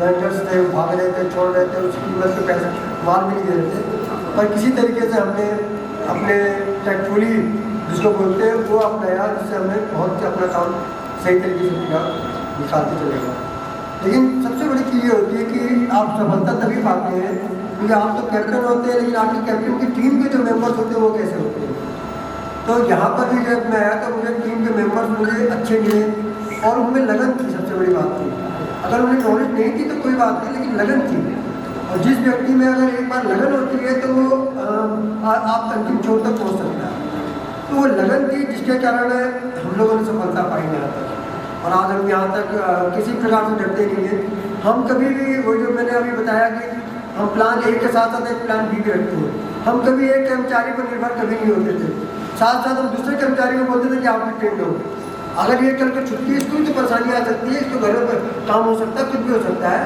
वेंडर्स थे, भाग रहे थे, छोड़ रहे थे, उसकी कीमत पे पैसे माल भी नहीं दे रहे थे, पर किसी तरीके से हमने अपने टैक्टफुली जिसको बोलते हैं वो अपनाया, जिससे हमने बहुत अपना काम सही तरीके से किया, निकालते चलेगा। लेकिन सबसे बड़ी चीज़ ये होती है कि आप सफलता तभी पाते हैं क्योंकि आप तो कैप्टन होते हैं, लेकिन आपकी कैप्टन की टीम के जो मेंबर्स होते हैं वो कैसे होते हैं। तो यहाँ पर भी जब मैं आया तो मुझे टीम के मेंबर्स मुझे अच्छे मिले और उनमें लगन थी, सबसे बड़ी बात थी। अगर उन्हें नॉलेज नहीं थी तो कोई बात नहीं, लेकिन लगन थी, और जिस व्यक्ति में अगर एक बार लगन होती है तो वो आप अंतिम छोर तक पहुँच सकता है। तो वो लगन थी जिसके कारण हम लोगों ने सफलता पाई यहाँ तक, और आज हम यहाँ तक किसी प्रकार से डरते नहीं हैं। हम कभी भी वो जो मैंने अभी बताया कि हम प्लान ए के साथ साथ एक प्लान बी भी रखते हैं, हम कभी एक कर्मचारी पर निर्भर कभी नहीं होते थे, साथ साथ हम दूसरे कर्मचारी को बोलते थे कि आप भी ट्रेंड हो, अगर ये कल को छुट्टी इसको तो परेशानी आ सकती है, इसको घरों पर काम हो सकता है, कुछ भी हो सकता है,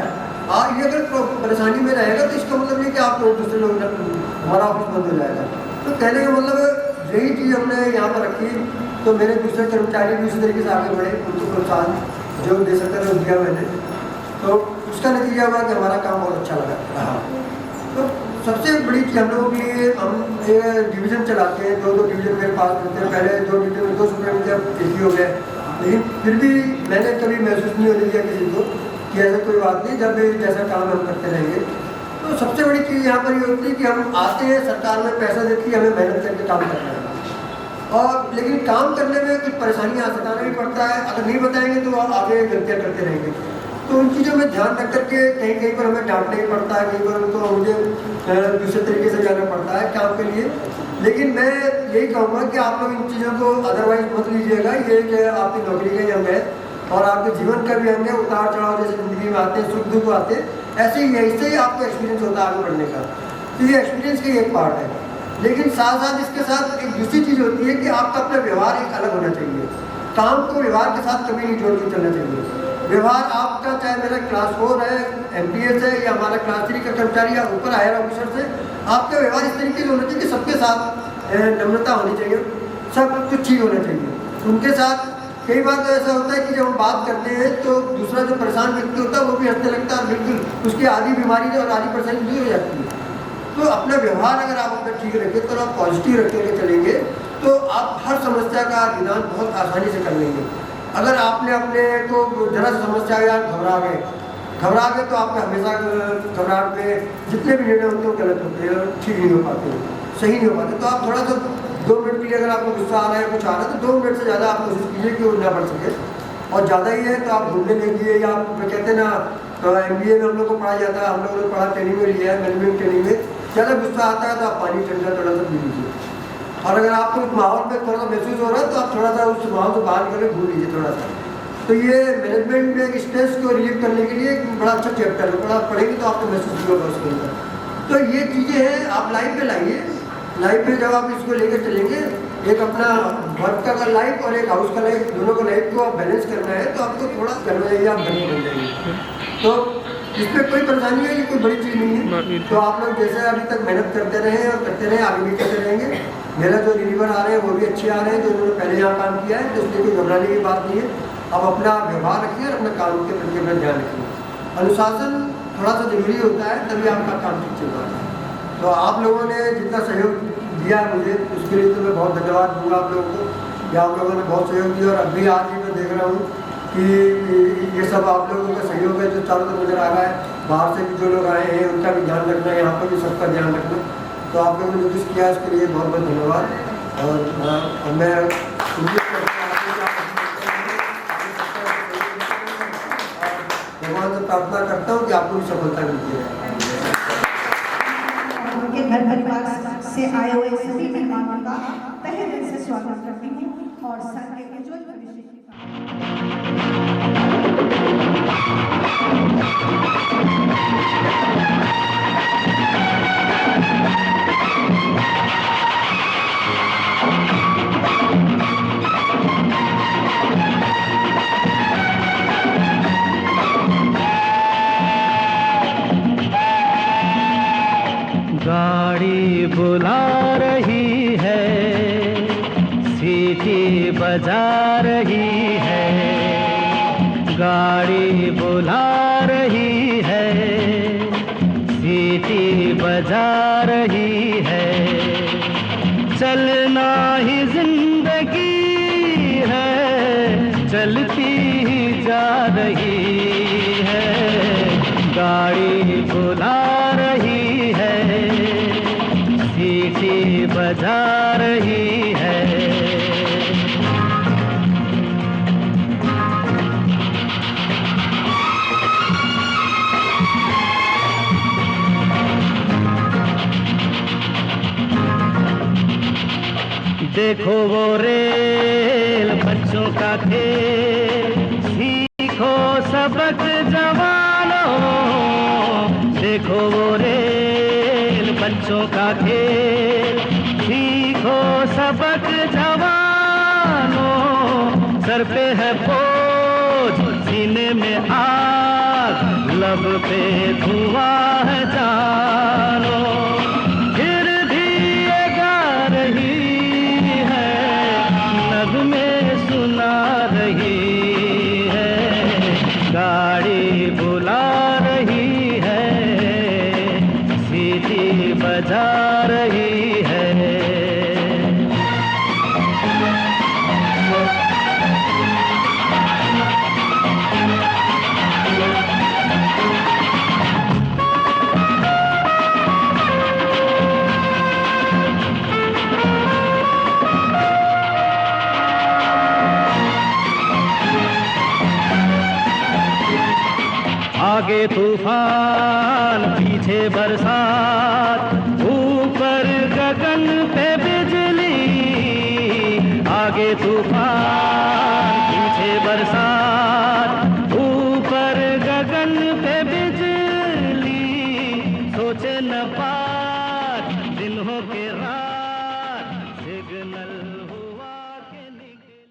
और ये अगर परेशानी में रहेगा तो इसका मतलब नहीं कि आप दूसरे लोग हमारा ऑफिस बंद हो जाएगा। तो कहने का मतलब यही चीज़ हमने यहाँ पर रखी। तो मेरे दूसरे कर्मचारी भी उसी तरीके से आगे बढ़े, उनको प्रोत्साहन जो दे सकते थे दिया मैंने, तो उसका नतीजा हुआ कि हमारा काम बहुत अच्छा लगा रहा। तो सबसे बड़ी चीज़ हम लोगों के लिए, हम ये डिवीज़न चलाते हैं, 2-2 डिवीज़न मेरे पास होते हैं। पहले 2 डिवीज़न में 2 सुपरवाइजर एक ही हो गए, लेकिन फिर भी मैंने कभी महसूस नहीं होने दिया किसी को कि ऐसा कोई बात नहीं, जब जैसा काम हम करते रहेंगे। तो सबसे बड़ी चीज़ यहाँ पर ये होती है कि हम आते हैं, सरकार में पैसा देती है, हमें मेहनत करके काम करना है, और लेकिन काम करने में कुछ परेशानियाँ सताना भी पड़ता है, अगर नहीं बताएंगे तो आगे गलतियाँ करते रहेंगे। तो उन चीज़ों में ध्यान रख करके कहीं कहीं पर हमें डांटना ही पड़ता है, कहीं पर उनको मुझे दूसरे तरीके से जाना पड़ता है काम के लिए। लेकिन मैं यही कहूँगा कि आप लोग इन चीज़ों को अदरवाइज मत लीजिएगा। ये जो आपकी नौकरी का ही अंग है और आपके जीवन का भी अंग है। उतार चढ़ाव जैसे ज़िंदगी में आते हैं, सुख दुख आते हैं, ऐसे ही ऐसे ही आपका एक्सपीरियंस होता है आगे बढ़ने का। तो ये एक्सपीरियंस का एक पार्ट है। लेकिन साथ साथ इसके साथ एक दूसरी चीज़ होती है कि आपका अपना व्यवहार एक अलग होना चाहिए। काम को व्यवहार के साथ कभी नहीं जोड़ के चलना चाहिए। व्यवहार आपका, चाहे मेरा क्लास 4 है, MPS है या हमारा क्लास 3 का कर्मचारी या ऊपर हायर ऑफिसर से, आपका व्यवहार इस तरीके से होना चाहिए कि सबके साथ नम्रता होनी चाहिए, सब कुछ ठीक होना चाहिए उनके साथ। कई बार तो ऐसा होता है कि जब हम बात करते हैं तो दूसरा जो परेशान व्यक्ति होता है वो भी हंसने लगता है, बिल्कुल उसकी आधी बीमारी और आधी परेशानी दूर हो जाती है। तो अपना व्यवहार अगर आप अपना ठीक रखें तो आप पॉजिटिव रख के चलेंगे तो आप हर समस्या का निदान बहुत आसानी से कर लेंगे। अगर आपने अपने को जरा सा समस्या या घबरा गए तो आपका हमेशा घबराहट में जितने भी निर्णय होते हैं वो गलत होते हैं, ठीक नहीं हो पाते, सही नहीं हो पाते। तो आप थोड़ा सा 2 मिनट के लिए अगर आपको गुस्सा आ रहा है, कुछ आ रहा है, तो 2 मिनट से ज़्यादा आप कोशिश कीजिए कि वो ना बढ़ सके। और ज़्यादा ही है तो आप घूमने लीजिए, या आप कहते हैं ना MBA में हम लोग को पढ़ाया जाता है, हम लोगों ने पढ़ा ट्रेनिंग में लिया है, मैनेजमेंट ट्रेनिंग में, ज़्यादा गुस्सा आता है तो आप पानी ठंडा थोड़ा सा पी लीजिए। और अगर आपको उस माहौल में थोड़ा सा महसूस हो रहा है तो आप थोड़ा सा उस माहौल से बाहर निकल घूम लीजिए थोड़ा सा। तो ये मैनेजमेंट में एक स्ट्रेस को रिलीव करने के लिए एक बड़ा अच्छा चैप्टर है, बड़ा पढ़ेंगे तो आपको महसूस होगा उसके अंदर। तो ये चीज़ें हैं, आप लाइफ में लाइए। लाइफ में जब आप इसको लेकर चलेंगे, एक अपना वर्क का लाइफ और एक हाउस का लाइफ, दोनों का लाइफ को आप बैलेंस करना है तो आपको थोड़ा करना चाहिए, आप बने बन जाएंगे। तो इसमें कोई परेशानी है, ये कोई बड़ी चीज़ नहीं है। तो आप लोग जैसे अभी तक मेहनत करते रहे और करते रहे, आगे भी करते रहेंगे। मेरा जो रिलीवर आ रहे हैं वो भी अच्छे आ रहे हैं, जो उन्होंने पहले यहाँ काम किया है, तो इसलिए कोई घबराने की बात नहीं है। अब अपना व्यवहार रखिए और अपना काम के प्रति अपना ध्यान रखिए। अनुशासन थोड़ा सा जरूरी होता है, तभी आपका काम ठीक चल रहा है। तो आप लोगों ने जितना सहयोग दिया मुझे, उसके लिए तो मैं बहुत धन्यवाद दूंगा आप लोगों को। या आप लोगों ने बहुत सहयोग दिया और अभी आज भी मैं देख रहा हूँ कि ये सब आप लोगों का सहयोग है जो चारों तरफ नजर आ रहा है। बाहर से भी जो लोग आए हैं उनका भी ध्यान रखना, यहाँ पर भी सबका ध्यान रखना। तो आप लोगों ने जो किया इसके लिए बहुत बहुत धन्यवाद। और मैं भगवान से प्रार्थना करता हूँ कि आपको भी सफलता मिलती है। उनके घर परिवार से आए हुए सभी मेहमानों का तहे दिल से स्वागत करती हूँ और सर के उज्ज्वल भविष्य गाड़ी बुला रही है, सीटी बजा रही है, गाड़ी बुला रही है, सीटी बजा रही है। चलना ही जिंदगी है, चलती ही जा रही है, गाड़ी बुला रही है, सीटी बजा रही है। देखो वो रेल बच्चों का खेल, सीखो सबक जवानों। देखो वो रेल बच्चों का खेल, सीखो सबक जवानों। सर पे है बोझ, सीने में आग, लब पे धुआं है जानो। फिर भी ये गा रही है, नगमे सुना रही है, गाड़ी बुला रही है, सीटी बजा रही है। आगे तूफान पीछे बरसात, ऊपर गगन पे बिजली। आगे तूफान पीछे बरसात, ऊपर गगन पे बिजली। सोचे न पार दिन हो के रात, सिग्नल हुआ के निकले।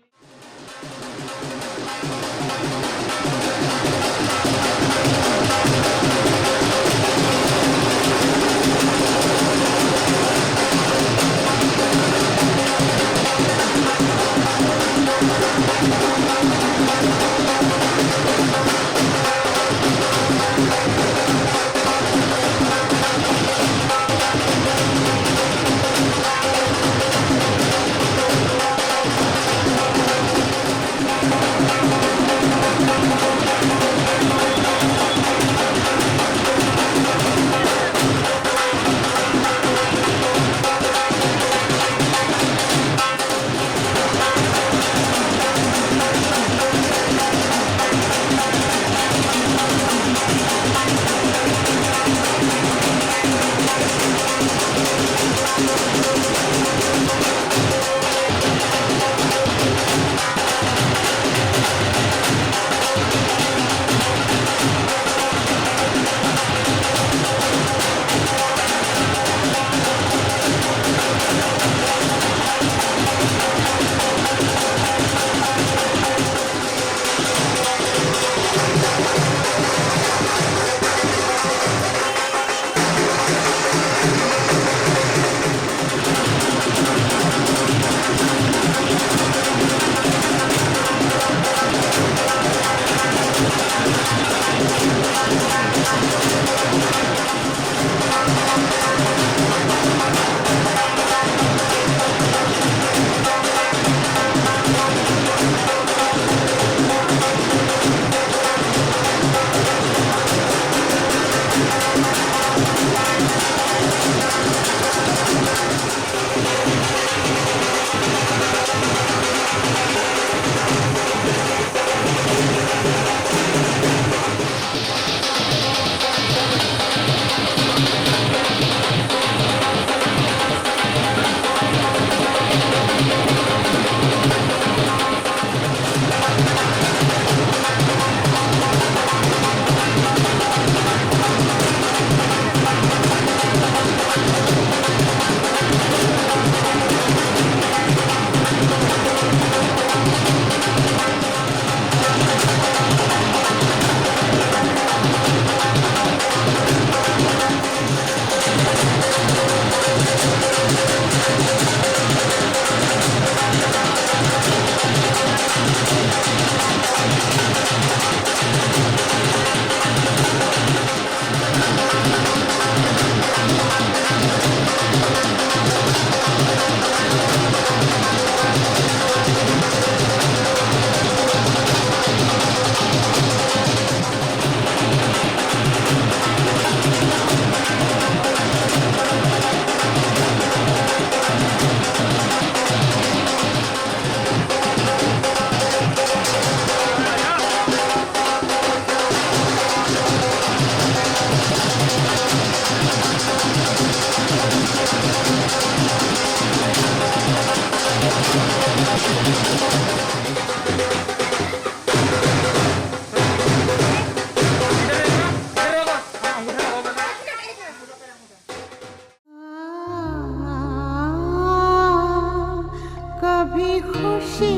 कभी खुशी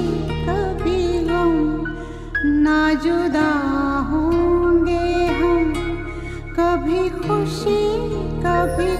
कभी गम, ना जुदा होंगे हम। कभी खुशी कभी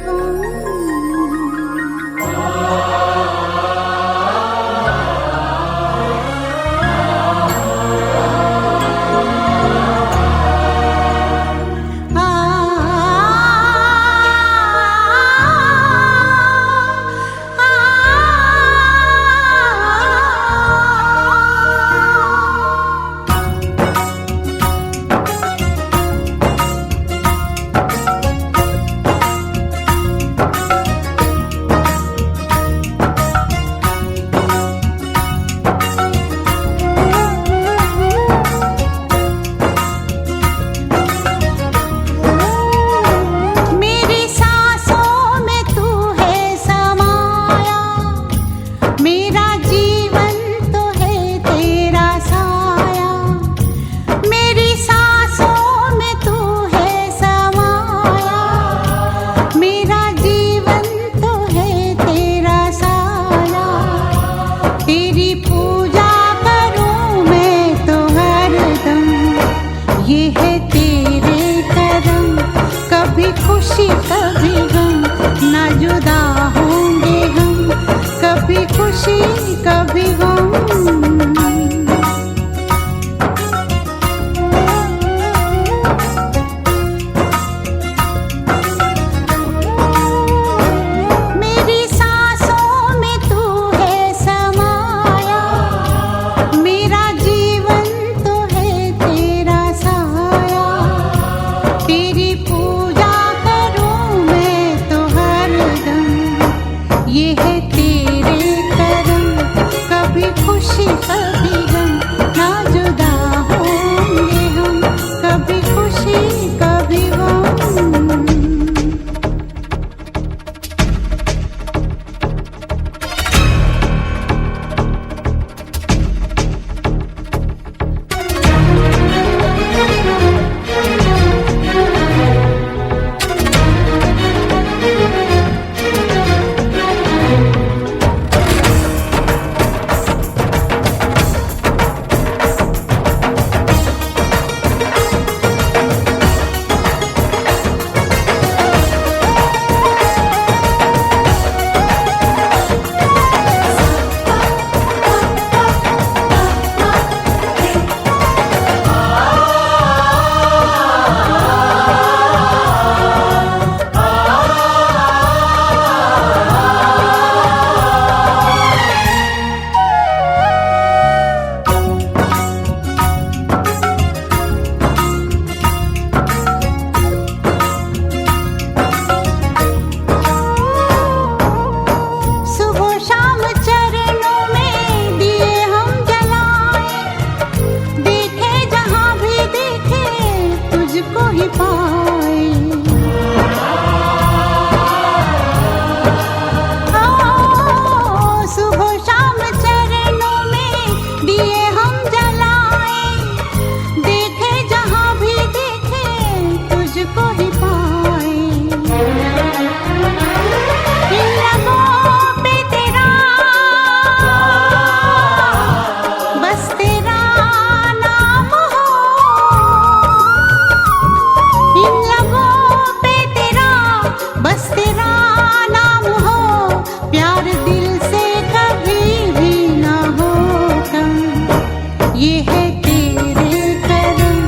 ये है तेरे करम,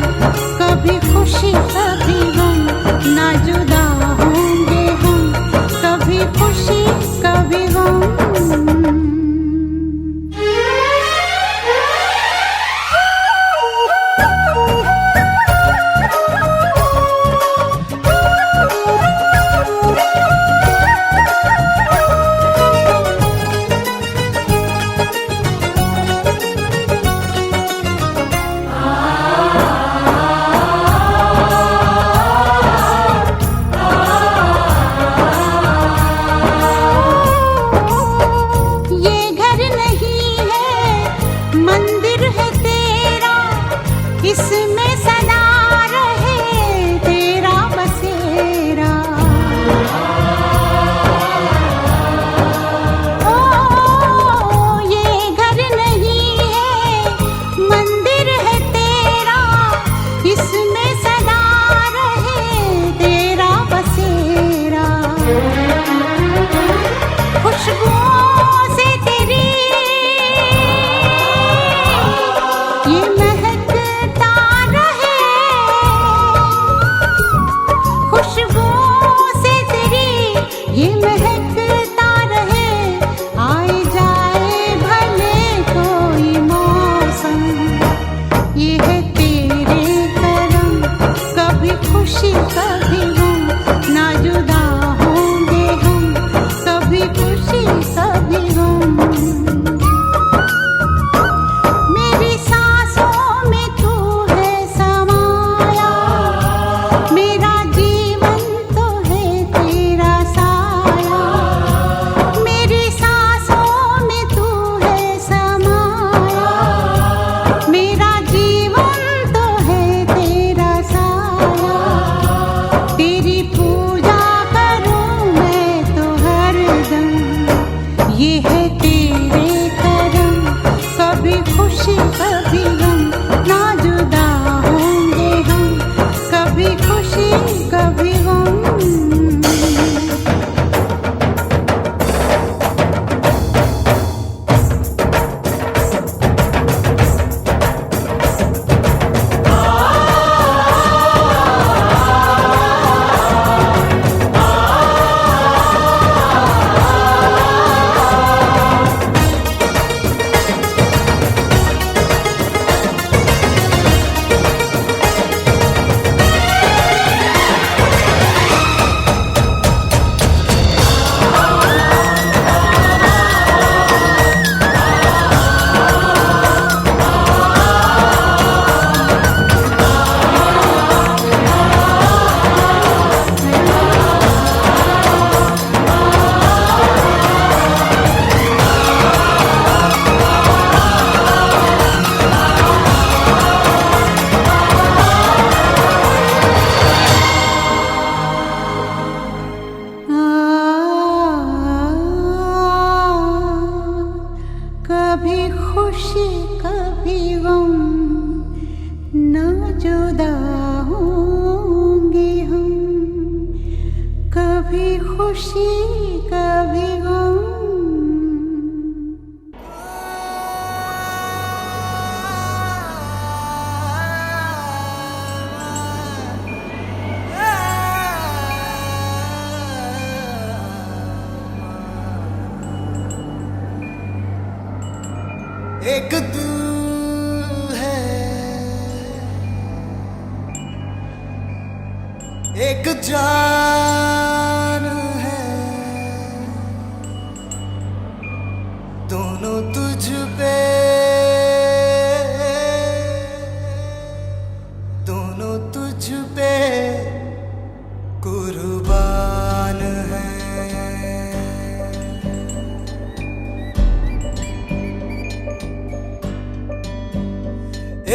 कभी खुशी कभी गम, ना जुदा होंगे हम, कभी खुशी कभी गम। इसमें सदा रहे तेरा बसेरा। ओ ये घर नहीं है मंदिर है तेरा, इसमें सदा रहे तेरा बसेरा। खुशबुओं से तेरी ये महकता रहे, खुशबुओं से तेरी ये महकता रहे, आए जाए भले कोई मौसम। ये है तेरे करम, कभी खुशी कभी गम, ना जुदा होंगे हम, कभी खुशी कभी गम। मेरी सांसों में तू है समाया, मेरा जीवन तो है तेरा साया। मेरी सांसों में तू है समाया, मेरा जीवन तो है तेरा साया। तेरी पूजा करूं मैं तो हरदम, ये है तेरे करम, कभी खुशी कभी गम, ना जुदा होंगे हम, कभी खुशी कभी गम। कभी खुशी कभी गम, ना जुदा होंगे हम, कभी खुशी कभी गम। एक तू है, एक जान है, दोनों तुझ पे, दोनों तुझ पे कुर्बान है।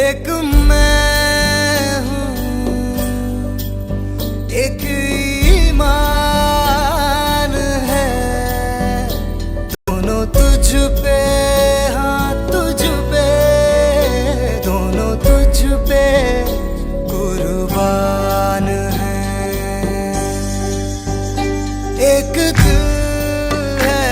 एक मैं हूँ, एक ईमान है, दोनों तुझ पे, हाँ तुझ पे, दोनों तुझ पे कुर्बान है। एक दिल है,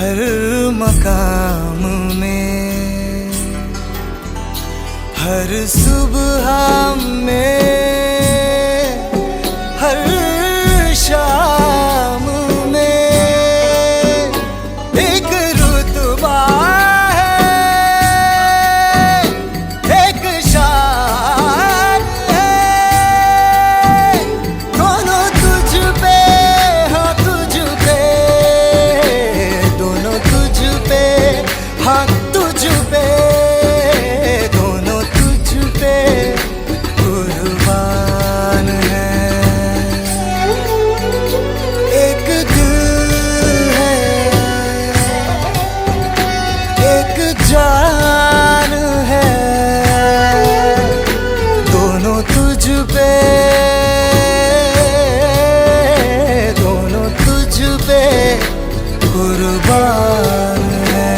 हर मकाम में, हर सुबह में, हर शाम में एक रुतबा है, एक शान है। दोनों तुझ पे, हाँ तुझ पे, दोनों तुझ पे, हाँ तुझ पे, दोनों तुझ पे कुर्बान है। एक दिल है, एक जान है, दोनों तुझ पे, दोनों तुझ पे कुर्बान है।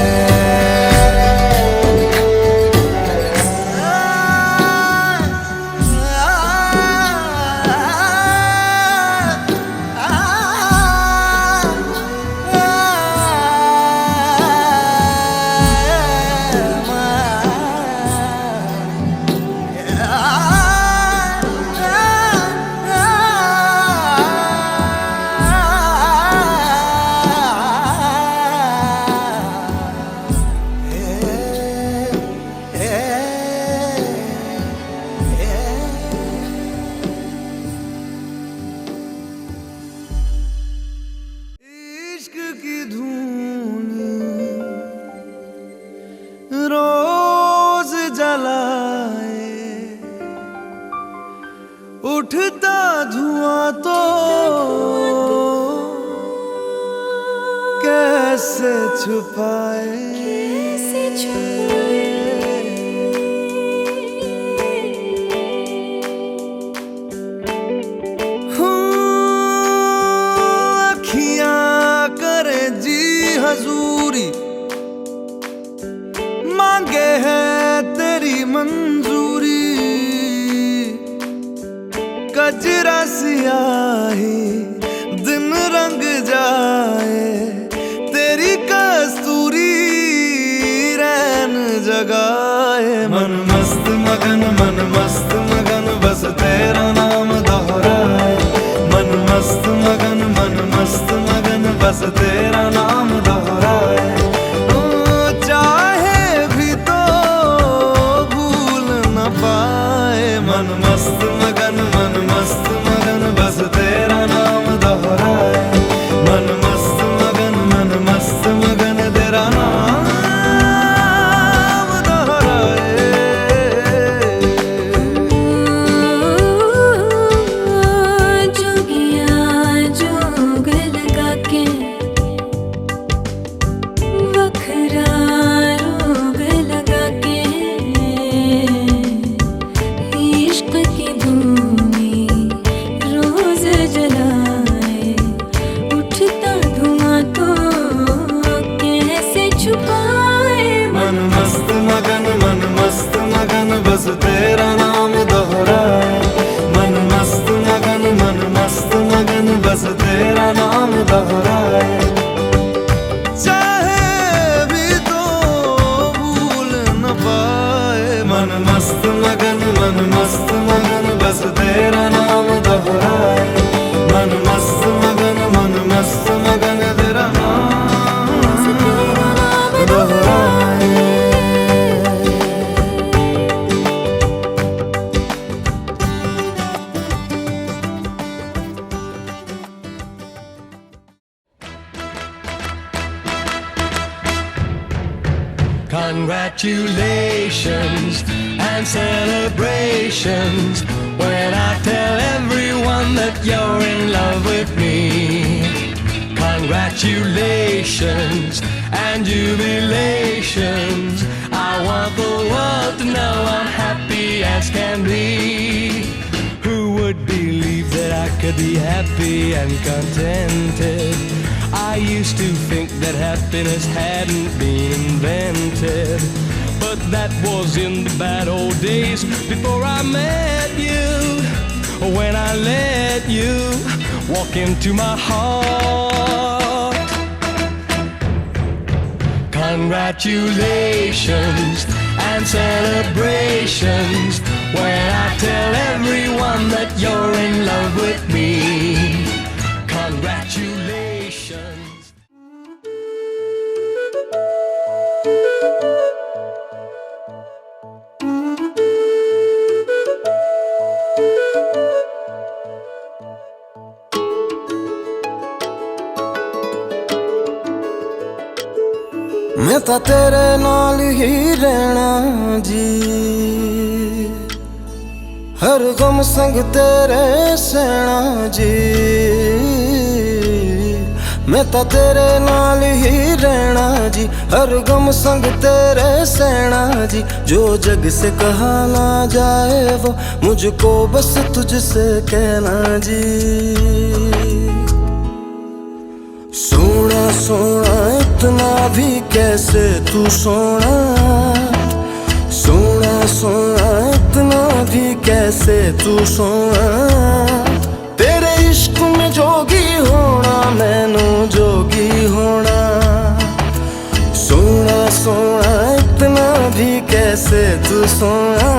इश्क की धूनी रोज जलाए, उठता धुआं तो कैसे छुपाए, अखियां करे जी हजूरी, मांगे है तेरी मंजूरी। कजरा सियाही दिन रंग जाए, तेरी कस्तूरी रैन जगाए। मन मस्त मगन, मन मस्त मगन, बस तेरा नाम दोहराए। मन मस्त मगन, मन मस्त मगन, बस तेरा नाम दोहराए। चाहे भी तो भूल न पाए। मन मस्त मगन, मन मस्त मगन, बस तेरा नाम दोहराए। मन मस्त मगन, मन मस्त मगन, तेरा नाम दोहराए। जोगिया जोग लगा के वखरा रोग लगा के, इश्क की धूनी रोज जलाए, उठता धुआं तो कैसे छुपाए। मन मस्त मगन, मन मस्त मगन, बस तेरा नाम दोहराए। मन मस्त मगन, मन मस्त मगन, बस तेरा नाम दोहराए। चाहे भी तो भूल न पाए। मन मस्त मगन, मन मस्त मगन, बस तेरा नाम दोहराए। मन मस्त मगन, मन मस्त मगन, तेरा नाम दोहराए। Congratulations and celebrations when I tell everyone that you're in love with me. Congratulations and jubilations. I want the world to know I'm happy as can be. Who would believe that I could be happy and contented? I used to think that happiness hadn't been invented, but that was in the bad old days before I met you. When I let you walk into my heart, Congratulations and celebrations when I tell everyone that you're in love with me. Congratulations. मैं तो तेरे नाल ही रहना जी, हर गम संग तेरे सहना जी। मैं तो तेरे नाल ही रहना जी, हर गम संग तेरे सहना जी। जो जग से कहा ना जाए वो मुझको बस तुझसे कहना जी। सोना सोना इतना भी कैसे तू सोना, सोना सोना इतना भी कैसे तू सोना। तेरे इश्क में जोगी होना मैनू जोगी होना। सोना सोना इतना भी कैसे तू सोना।